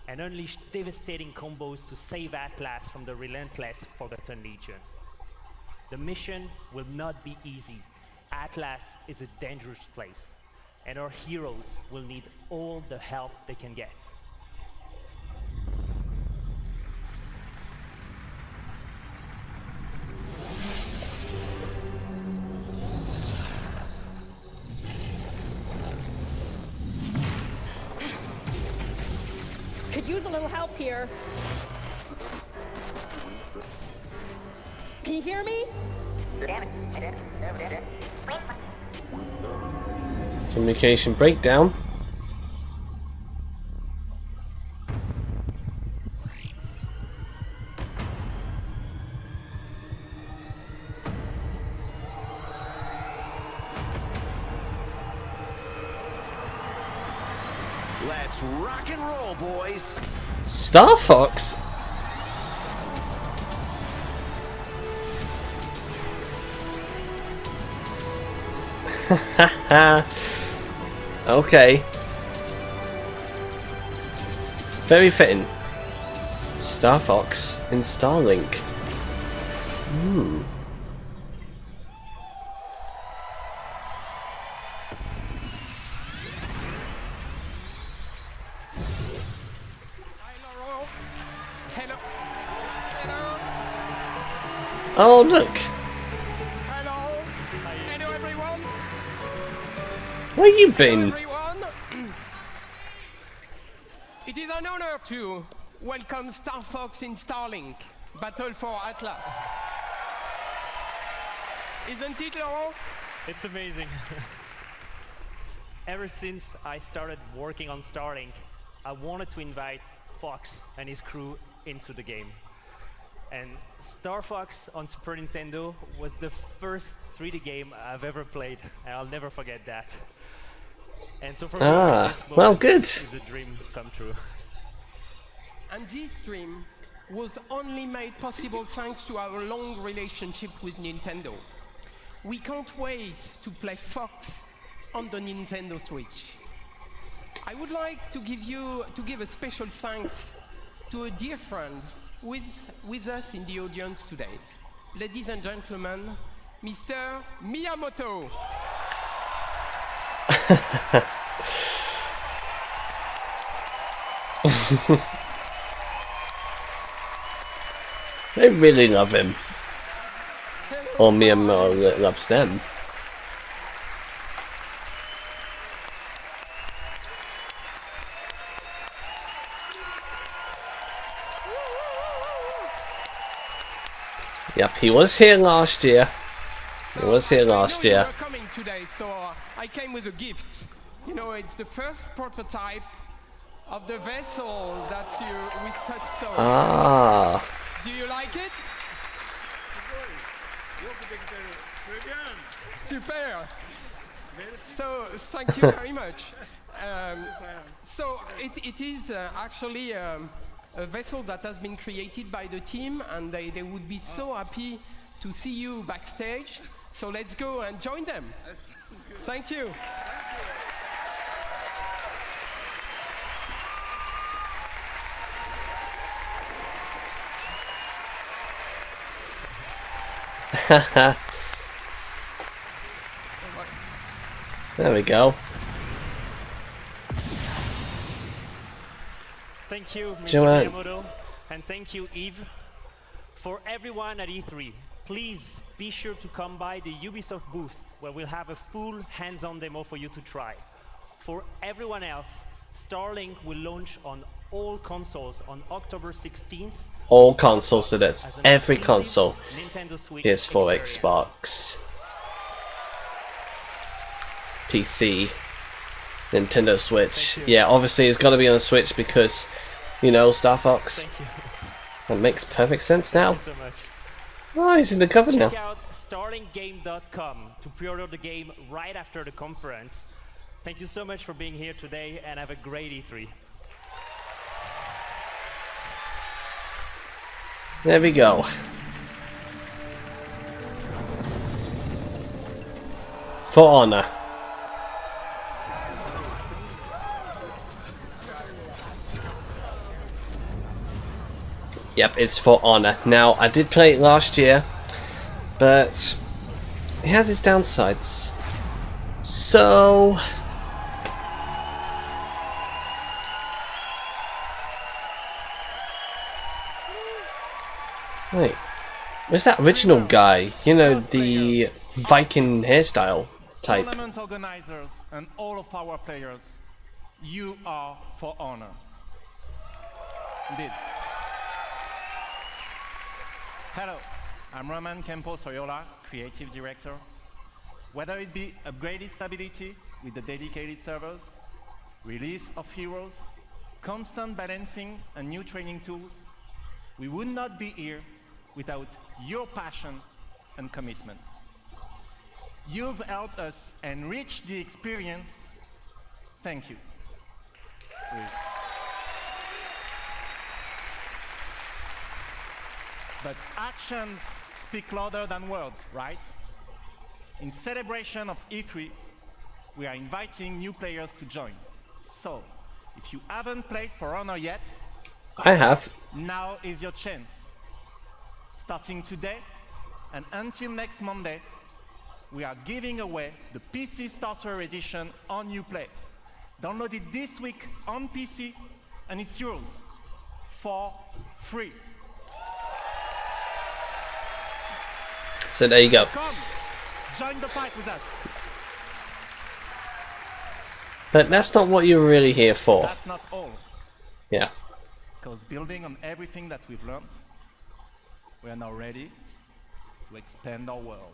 and unleash devastating combos to save Atlas from the relentless Forgotten Legion. The mission will not be easy. Atlas is a dangerous place, and our heroes will need all the help they can get. Could use a little help here. Can you hear me? communication breakdown. Let's rock and roll, boys. Star Fox? Okay. Very fitting. Star Fox in Starlink. Hmm. Hello. Hello. Oh, look. Hello. Hello, everyone. Where you been? Everyone. It is an honor to welcome Star Fox in Starlink, Battle for Atlas. Isn't it, Laurent? It's amazing. Ever since I started working on Starlink, I wanted to invite Fox and his crew into the game. And Star Fox on Super Nintendo was the first 3D game I've ever played, and I'll never forget that. And so for me, this well, good. Is a dream come true. And this dream was only made possible thanks to our long relationship with Nintendo. We can't wait to play Fox on the Nintendo Switch. I would like to give a special thanks to a dear friend with us in the audience today. Ladies and gentlemen, Mr. Miyamoto. They really love him. Or Miyamoto loves them. Yep, he was here last year. He was here last year. You were coming today, so I came with a gift. You know, it's the first prototype of the vessel that we such so. Ah. Do you like it? Super. So thank you very much. So it is actually a vessel that has been created by the team, and they would be so happy to see you backstage. So let's go and join them. Thank you. There we go. Thank you, Mr. Joanne. Miyamoto, and thank you, Yves. For everyone at E3, please be sure to come by the Ubisoft booth, where we'll have a full hands-on demo for you to try. For everyone else, Starlink will launch on all consoles on October 16th. All consoles, so that's As an every exclusive console. Nintendo Switch PS4, experience. Xbox, PC, Nintendo Switch. Yeah, obviously it's got to be on Switch because, you know, Star Fox. That makes perfect sense now. Thank you so much. Oh, he's in the cupboard now. Check out starlinkgame.com to pre-order the game right after the conference. Thank you so much for being here today, and have a great E3. There we go. For Honor. Yep, it's For Honor. Now, I did play it last year, but it has its downsides. So... Wait, where's that original guy? You know, the Viking hairstyle type. Tournament organizers and all of our players, you are For Honor. Indeed. Hello, I'm Roman Campos-Oyola, Creative Director. Whether it be upgraded stability with the dedicated servers, release of heroes, constant balancing and new training tools, we would not be here without your passion and commitment. You've helped us enrich the experience. Thank you. But actions speak louder than words, right? In celebration of E3, we are inviting new players to join. So, if you haven't played For Honor yet, I have. now is your chance. Starting today and until next Monday, we are giving away the PC Starter Edition on Uplay. Download it this week on PC and it's yours for free. So there you go. Come, join the fight with us. But that's not what you're really here for. That's not all. Yeah. Because building on everything that we've learned, we are now ready to expand our world.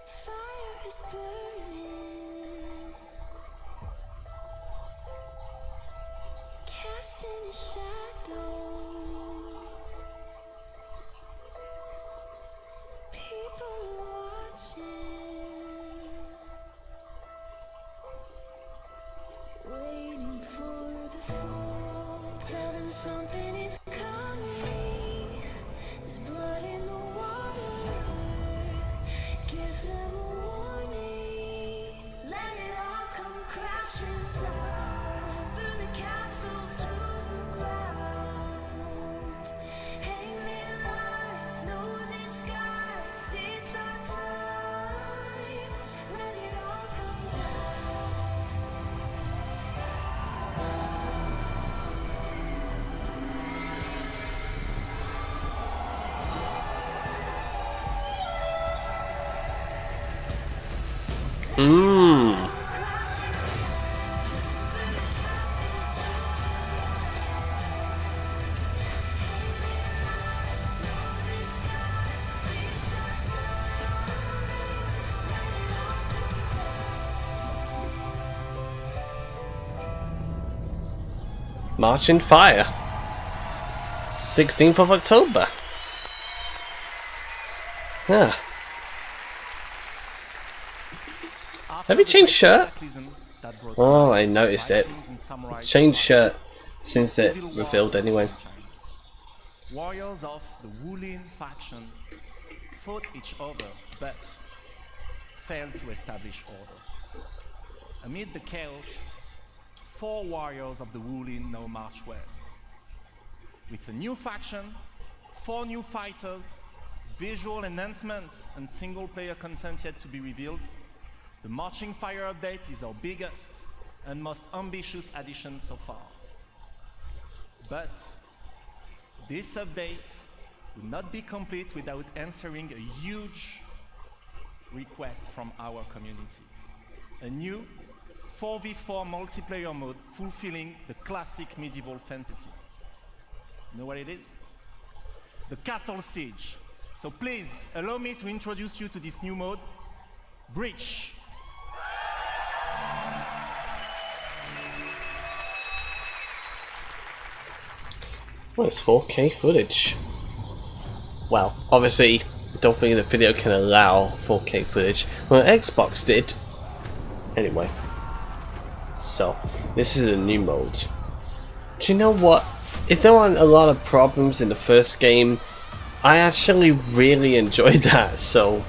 Fire is burning, casting a shadow. People are watching, waiting for the fall. Tell them something is coming. There's blood in the water. Give them a warning. Let it all come crashing down. Burn the castle to the ground. Hang their lives, no disguise. It's our time. Let it all come down. Mmm. Marching Fire. 16th of October. Ah. Have you changed shirt? Oh, I noticed it. Changed shirt since it revealed anyway. Warriors of the Wulin factions fought each other but failed to establish order. Amid the chaos, 4 warriors of the Wulin now march west. With a new faction, 4 new fighters, visual enhancements and single-player content yet to be revealed, the Marching Fire update is our biggest and most ambitious addition so far. But this update would not be complete without answering a huge request from our community. A new 4v4 multiplayer mode fulfilling the classic medieval fantasy. You know what it is? The Castle Siege. So please, allow me to introduce you to this new mode, Breach. Well, it's 4K footage. Well, obviously, I don't think the video can allow 4K footage. Well, Xbox did. Anyway. So, this is a new mode. Do you know what? If there weren't a lot of problems in the first game, I actually really enjoyed that, so...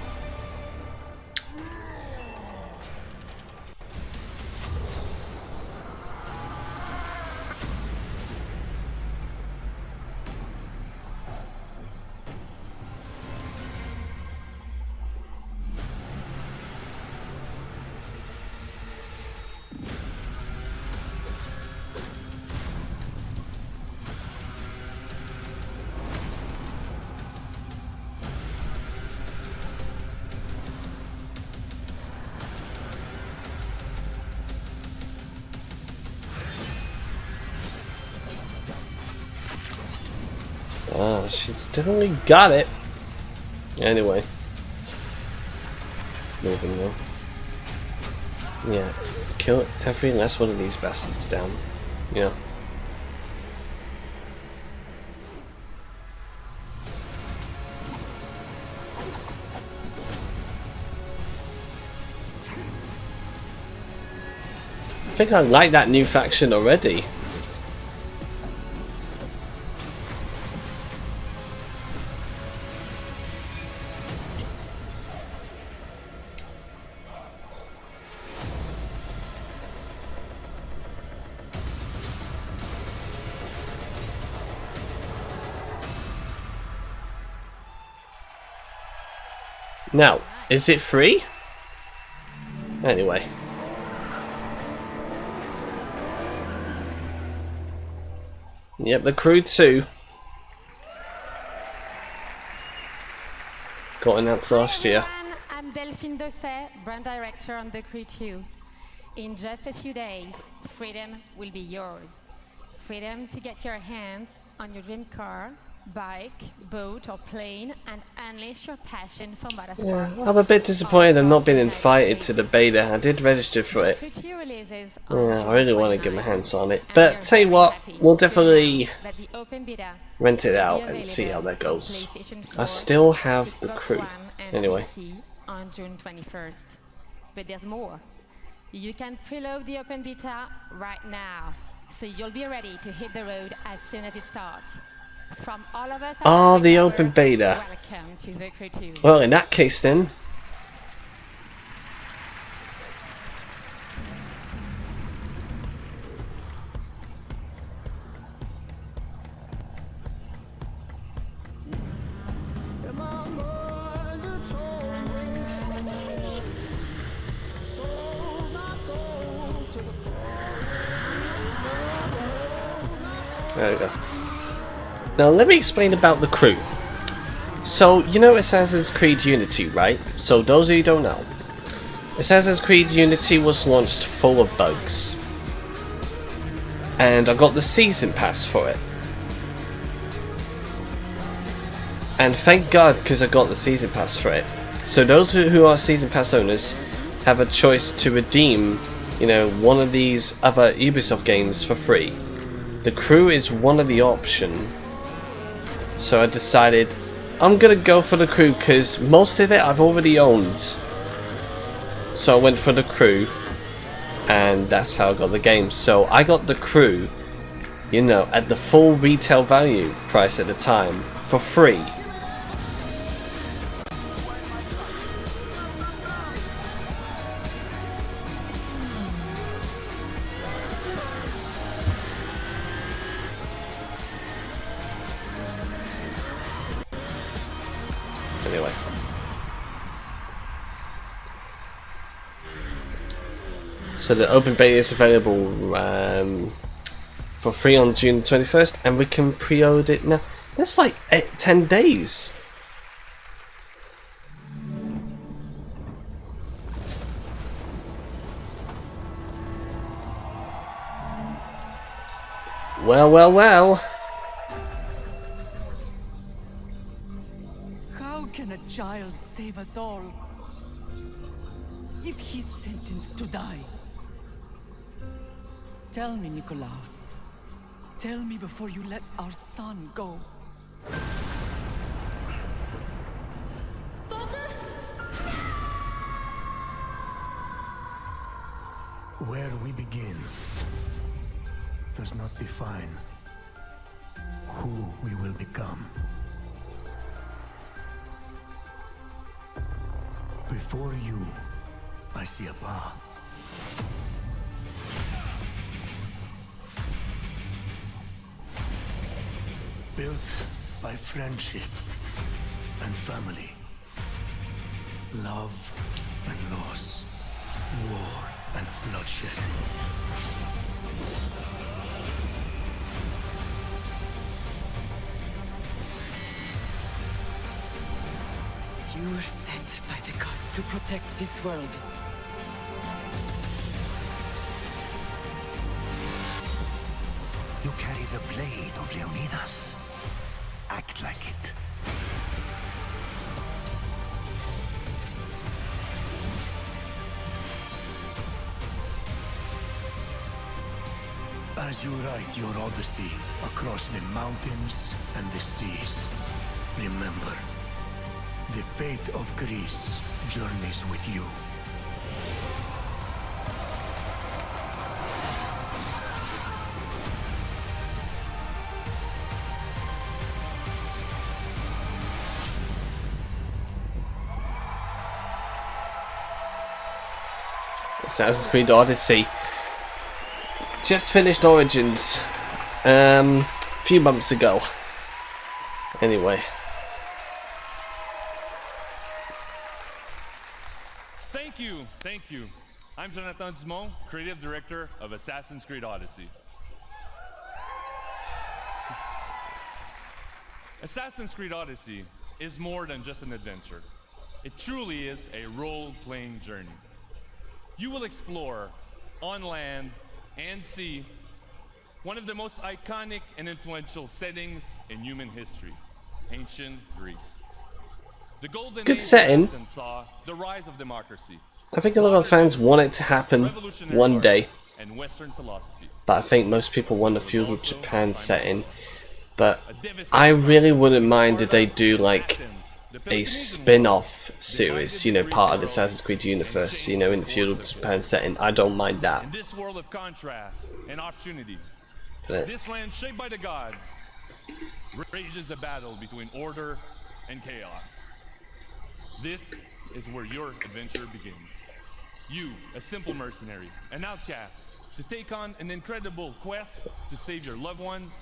Oh, she's definitely got it. Anyway. Moving on. Yeah. Kill every last one of these bastards down. Yeah. I think I like that new faction already. Now, is it free? Anyway. Yep, the crew 2 got announced last year. I'm Delphine Dosset, brand director on The Crew 2. In just a few days, freedom will be yours. Freedom to get your hands on your dream car, bike, boat or plane and unleash your passion for motorsport. Yeah, I'm a bit disappointed I've not been invited to the beta. I did register for it. Yeah, I really want to get my hands on it. But tell you what, we'll definitely rent it out and see how that goes. I still have the crew. Anyway. On June 21st. But there's more. You can preload the open beta right now, so you'll be ready to hit the road as soon as it starts. From all of us, oh, the open beta. Welcome to The Crew 2. Well, in that case then. There we go. Now let me explain about the crew. So, you know Assassin's Creed Unity, right? So those of you who don't know, Assassin's Creed Unity was launched full of bugs. And I got the Season Pass for it. And thank God, because I got the Season Pass for it. So those who are Season Pass owners have a choice to redeem, you know, one of these other Ubisoft games for free. the crew is one of the options. So I decided I'm gonna go for the crew because most of it I've already owned. So I went for the crew, and that's how I got the game. So I got the crew, you know, at the full retail value price at the time for free. Anyway. So the open beta is available for free on June 21st, and we can pre-order it now. That's like 10 days. Well, well, well. How can a child save us all if he's sentenced to die? Tell me, Nikolaos. Tell me before you let our son go. Where we begin does not define who we will become. Before you, I see a path. Built by friendship and family, love and loss, war and bloodshed. You were sent by the gods to protect this world. You carry the blade of Leonidas. Act like it. As you write your odyssey across the mountains and the seas, remember, the fate of Greece journeys with you. Assassin's Creed Odyssey. Just finished Origins a few months ago. Anyway. Thank you. I'm Jonathan Dumont, creative director of Assassin's Creed Odyssey. Assassin's Creed Odyssey is more than just an adventure. It truly is a role-playing journey. You will explore, on land and sea, one of the most iconic and influential settings in human history, ancient Greece. The golden Good age setting. and saw the rise of democracy. I think a lot of fans want it to happen one day, and Western philosophy. but I think most people want a feudal Japan setting. But I really wouldn't mind if they do like a spin-off series, you know, part of the Assassin's Creed universe, you know, in the feudal Japan setting. I don't mind that. In this world of contrast and opportunity, But this land shaped by the gods rages a battle between order and chaos. This is where your adventure begins. You, a simple mercenary, an outcast, to take on an incredible quest to save your loved ones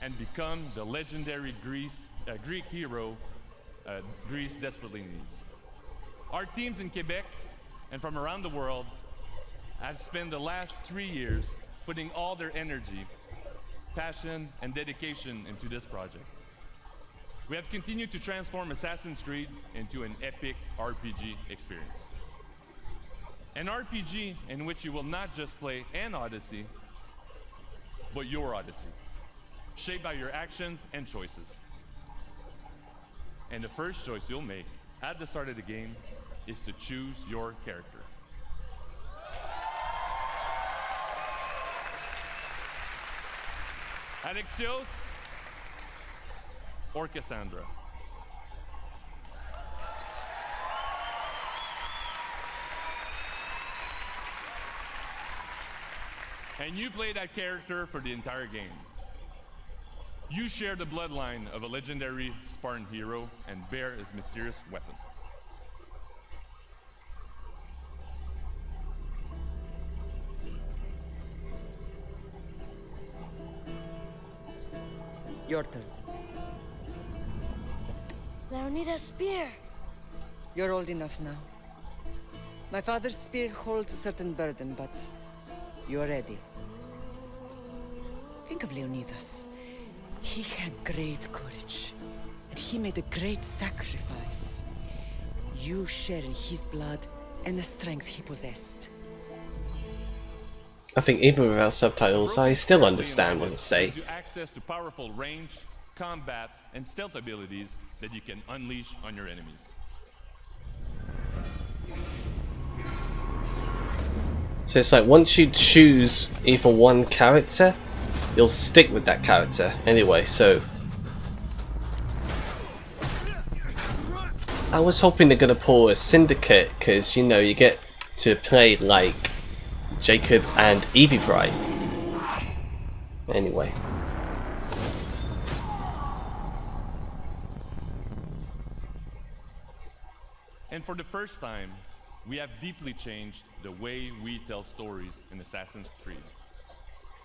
and become the legendary Greek hero Greece desperately needs. Our teams in Quebec and from around the world have spent the last 3 years putting all their energy, passion, and dedication into this project. We have continued to transform Assassin's Creed into an epic RPG experience. An RPG in which you will not just play an Odyssey, but your Odyssey, shaped by your actions and choices. And the first choice you'll make at the start of the game is to choose your character. Alexios or Cassandra? And you play that character for the entire game. You share the bloodline of a legendary Spartan hero and bear his mysterious weapon. Your turn. Leonida's spear. You're old enough now. My father's spear holds a certain burden, but you're ready. Think of Leonidas. He had great courage, and he made a great sacrifice. You share in his blood and the strength he possessed. I think even without subtitles, I still understand what they say. Gives you access to powerful range, combat, and stealth abilities that you can unleash on your enemies. So it's like once you choose either one character, you'll stick with that character anyway, so I was hoping they're gonna pull a syndicate, because you know you get to play like Jacob and Evie Bright. Anyway. And for the first time, we have deeply changed the way we tell stories in Assassin's Creed.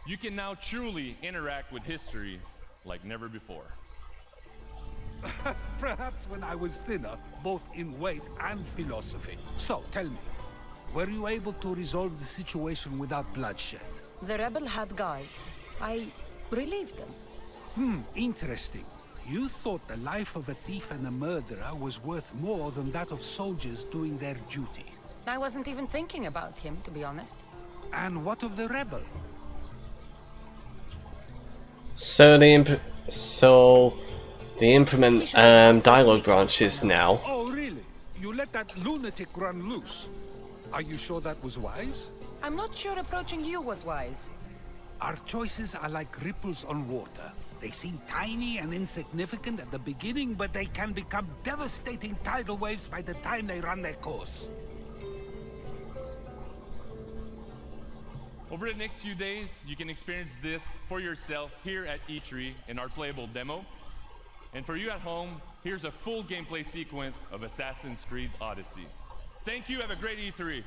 You can now truly interact with history like never before. Perhaps when I was thinner, both in weight and philosophy. So, tell me, were you able to resolve the situation without bloodshed? The rebel had guards. I relieved them. Interesting. You thought the life of a thief and a murderer was worth more than that of soldiers doing their duty. I wasn't even thinking about him, to be honest. And what of the rebel? So the implement dialogue branches now. Oh, really? You let that lunatic run loose? Are you sure that was wise? I'm not sure approaching you was wise. Our choices are like ripples on water. They seem tiny and insignificant at the beginning, but they can become devastating tidal waves by the time they run their course. Over the next few days, you can experience this for yourself here at E3 in our playable demo. And for you at home, here's a full gameplay sequence of Assassin's Creed Odyssey. Thank you, have a great E3.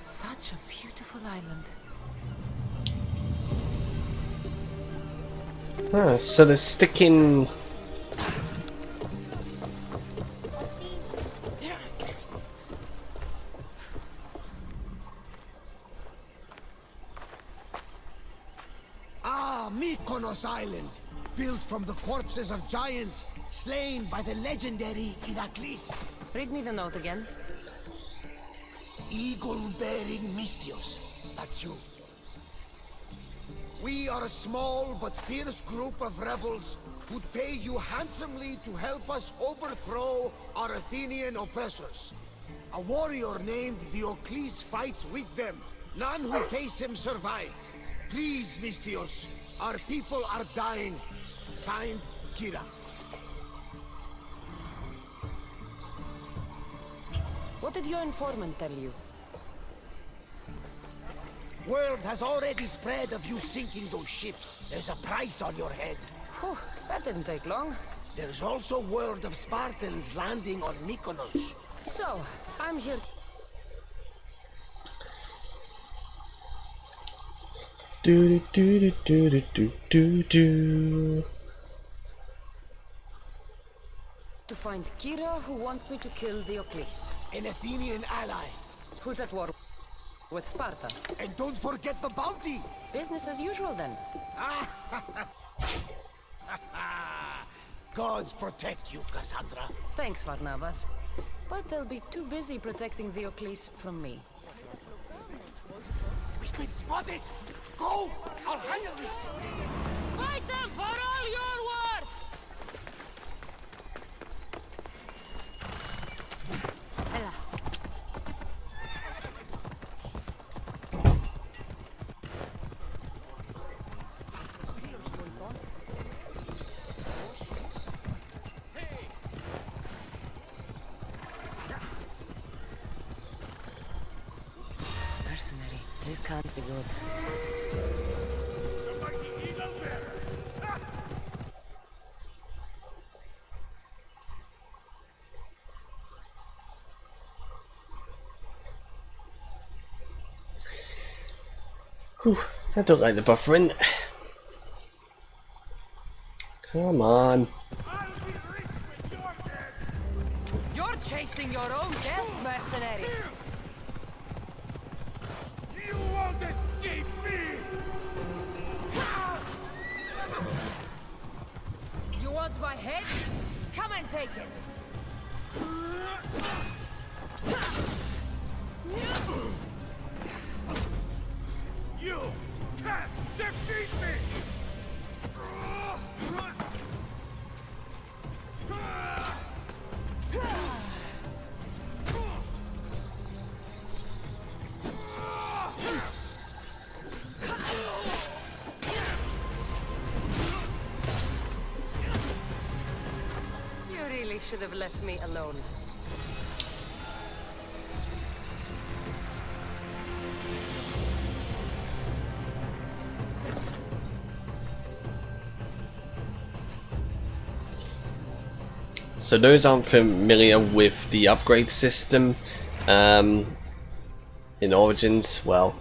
Such a beautiful island. So they're sticking. Mykonos Island, built from the corpses of giants slain by the legendary Iraklis. Read me the note again. Eagle-bearing Mystios, that's you. We are a small but fierce group of rebels who'd pay you handsomely to help us overthrow our Athenian oppressors. A warrior named Diocles fights with them. None who face him survive. Please, Mystios, our people are dying. Signed, Kira. What did your informant tell you? Word has already spread of you sinking those ships. There's a price on your head. Whew, that didn't take long. There's also word of Spartans landing on Mykonos. So, I'm here Do do do do do do do. to find Kira, who wants me to kill Diocles. An Athenian ally. Who's at war with Sparta. And don't forget the bounty! Business as usual then. Gods protect you, Cassandra. Thanks, Varnavas. But they'll be too busy protecting Diocles from me. We've been spotted! Go! I'll handle this! Fight them for all you're worth! Ella. Mercenary, this can't be good. Whew, I don't like the buffering. Come on. You're chasing your own death, mercenary! You won't escape me! You want my head? Come and take it! You can't defeat me! You really should have left me alone. So those aren't familiar with the upgrade system in Origins, well,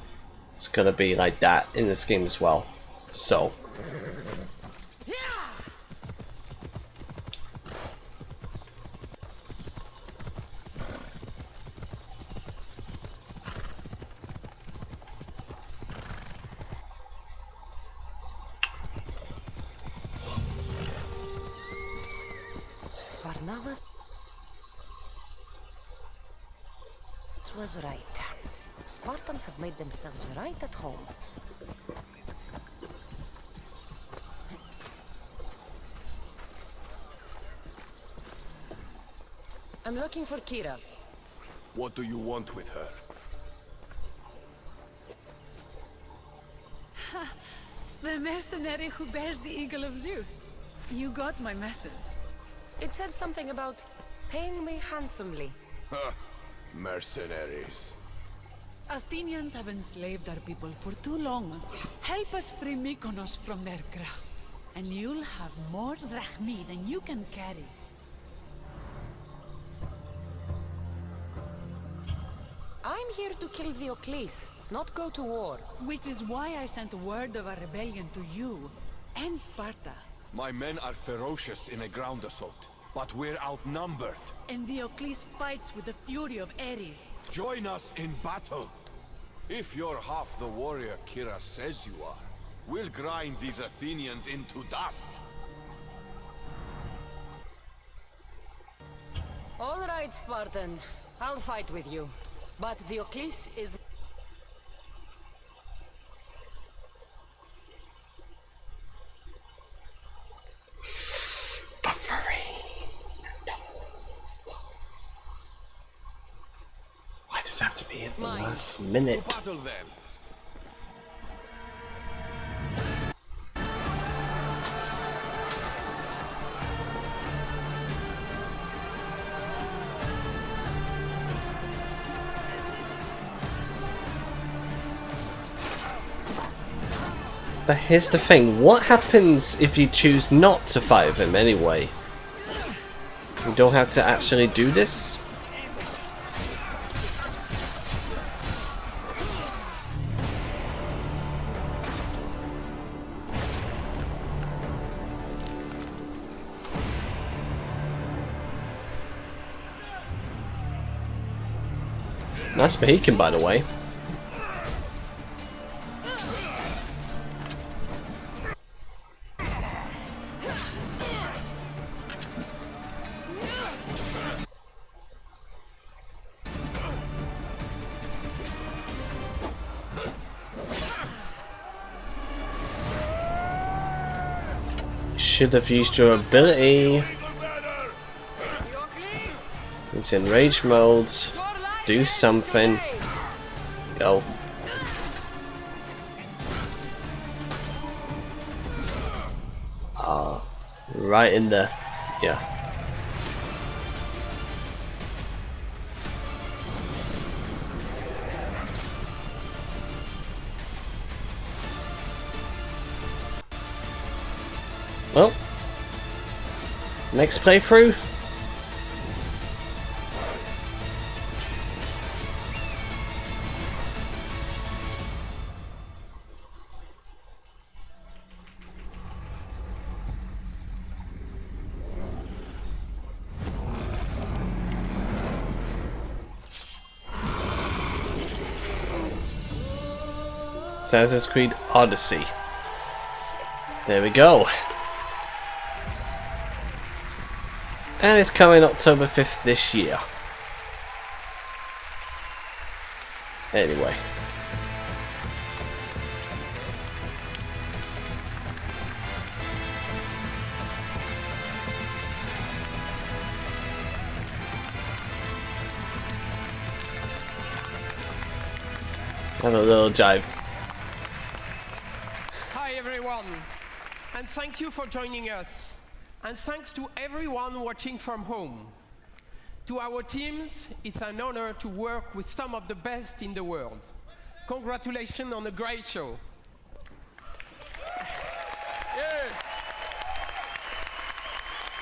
it's gonna be like that in this game as well. So Varnavas was right. Spartans have made themselves right at home. I'm looking for Kira. What do you want with her? The mercenary who bears the eagle of Zeus. You got my message. It said something about paying me handsomely. Mercenaries. Athenians have enslaved our people for too long. Help us free Mykonos from their grasp, and you'll have more drachmi than you can carry. I'm here to kill Diocles, not go to war. Which is why I sent word of a rebellion to you and Sparta. My men are ferocious in a ground assault, but we're outnumbered. And Diocles fights with the fury of Ares. Join us in battle. If you're half the warrior Kira says you are, we'll grind these Athenians into dust. All right, Spartan. I'll fight with you. But Diocles is... why does it have to be at the last minute? To battle then. But here's the thing, what happens if you choose not to fight with him anyway? You don't have to actually do this? Nice Mohican, by the way. Should have used your ability. It's in rage mode. Do something. Go. Ah, right in the, yeah. Well, next playthrough. Assassin's Creed Odyssey. There we go. And it's coming October 5th this year. Anyway. Have a little jive. Hi everyone, and thank you for joining us. And thanks to everyone watching from home. To our teams, it's an honor to work with some of the best in the world. Congratulations on a great show. Yeah.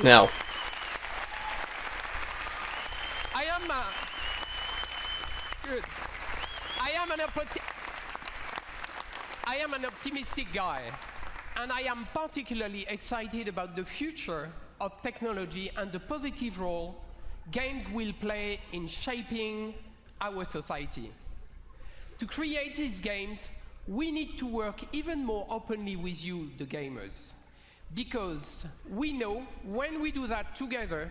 Now. Good. I am an optimistic guy. And I am particularly excited about the future of technology and the positive role games will play in shaping our society. To create these games, we need to work even more openly with you, the gamers. Because we know when we do that together,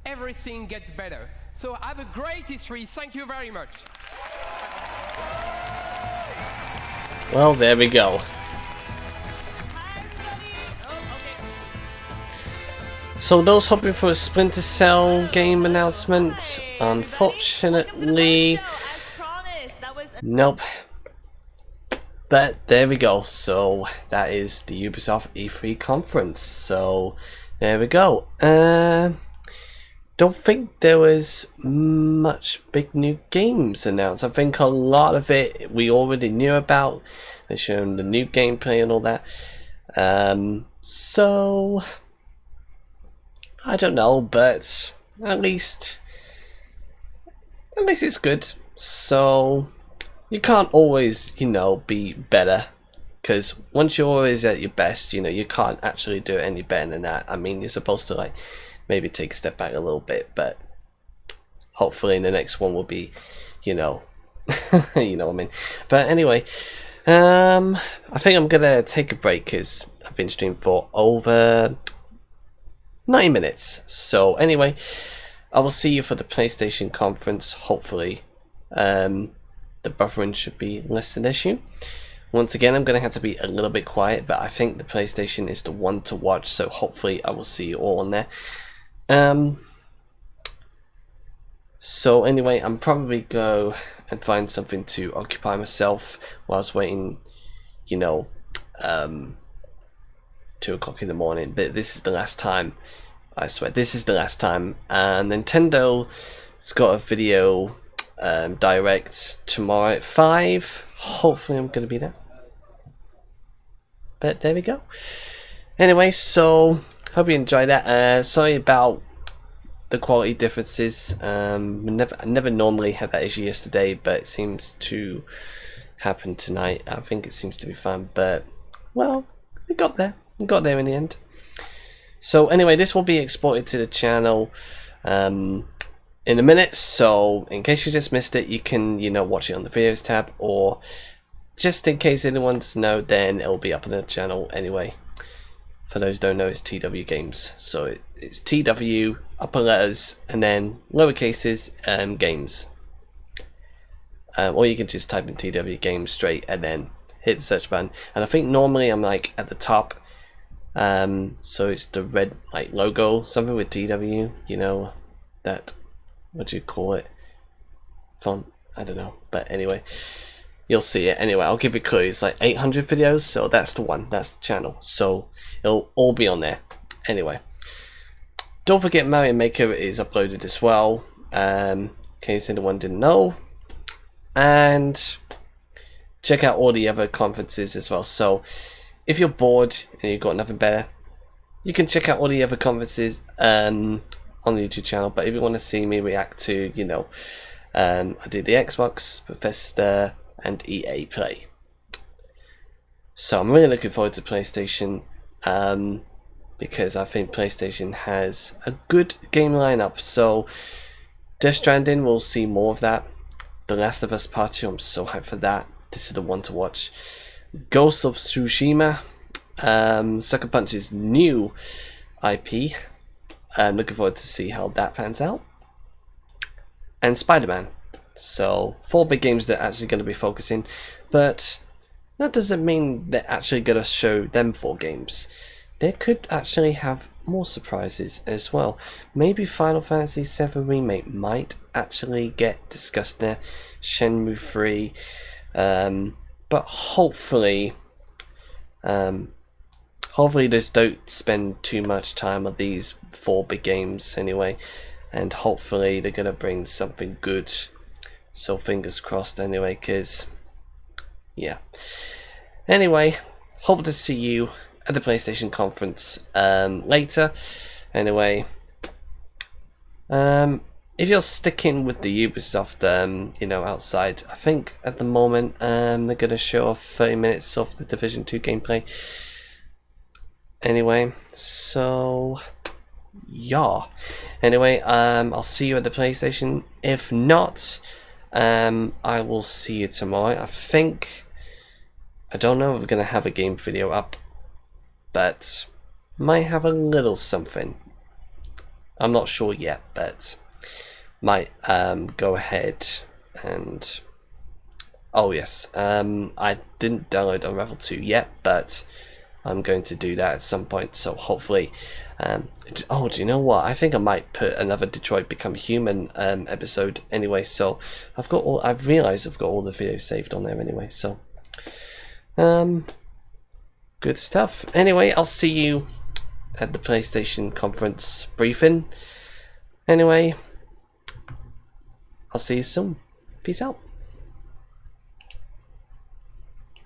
everything gets better. So have a great history. Thank you very much. Well, there we go. So those hoping for a Splinter Cell game announcement, unfortunately, nope. But there we go. So that is the Ubisoft E3 conference. So there we go. Don't think there was much big new games announced. I think a lot of it we already knew about. They showed the new gameplay and all that. So I don't know, but at least it's good. So you can't always, you know, be better, because once you're always at your best, you know, you can't actually do it any better than that. I mean, you're supposed to like maybe take a step back a little bit, but hopefully in the next one will be, you know, you know what I mean. But anyway, I think I'm gonna take a break because I've been streaming for over 9 minutes. So anyway, I will see you for the PlayStation conference. Hopefully the buffering should be less than an issue. Once again, I'm going to have to be a little bit quiet, but I think the PlayStation is the one to watch, so hopefully I will see you all on there. So anyway, I'm probably go and find something to occupy myself whilst waiting, you know, 2 o'clock in the morning. But this is the last time, I swear, this is the last time. And Nintendo's got a video direct tomorrow at 5. Hopefully I'm going to be there. But there we go. Anyway, so hope you enjoyed that. Sorry about the quality differences. I never normally had that issue yesterday, but it seems to happen tonight. I think it seems to be fun, but well, we got there. We got there in the end. So anyway, this will be exported to the channel in a minute. So in case you just missed it, you can watch it on the videos tab, or just in case anyone doesn't know, then it will be up on the channel anyway. For those who don't know, it's TW Games. So it's TW, upper letters, and then lowercases, games. Or you can just type in TW Games straight and then hit the search button. And I think normally I'm like at the top. So it's the red like logo, something with TW, that, what do you call it? Font? I don't know. But anyway, you'll see it. Anyway, I'll give you a clue. It's like 800 videos, so that's the one. That's the channel. So it'll all be on there. Anyway, don't forget Mario Maker is uploaded as well. In case anyone didn't know. And check out all the other conferences as well. So if you're bored and you've got nothing better, you can check out all the other conferences on the YouTube channel. But if you want to see me react to, I did the Xbox, Bethesda, and EA Play. So I'm really looking forward to PlayStation, because I think PlayStation has a good game lineup. So Death Stranding, we'll see more of that. The Last of Us Part 2, I'm so hyped for that. This is the one to watch. Ghost of Tsushima, Sucker Punch's new IP. I'm looking forward to see how that pans out. And Spider-Man. So 4 big games that are actually going to be focusing, but that doesn't mean they're actually going to show them 4 games. They could actually have more surprises as well. Maybe Final Fantasy VII Remake might actually get discussed there. Shenmue 3. But hopefully they just don't spend too much time on these 4 big games anyway. And hopefully they're going to bring something good. So fingers crossed anyway, because yeah. Anyway, hope to see you at the PlayStation conference later. Anyway, if you're sticking with the Ubisoft, outside, I think at the moment they're gonna show off 30 minutes of the Division 2 gameplay. Anyway, so yeah. Anyway, I'll see you at the PlayStation. If not, I will see you tomorrow. I don't know if we're gonna have a game video up, but might have a little something. I'm not sure yet, but might go ahead and oh yes, I didn't download Unravel 2 yet, but I'm going to do that at some point. So hopefully, oh, do you know what? I think I might put another Detroit Become Human episode anyway. So I've realized I've got all the videos saved on there anyway. So good stuff. Anyway, I'll see you at the PlayStation conference briefing. Anyway, I'll see you soon. Peace out.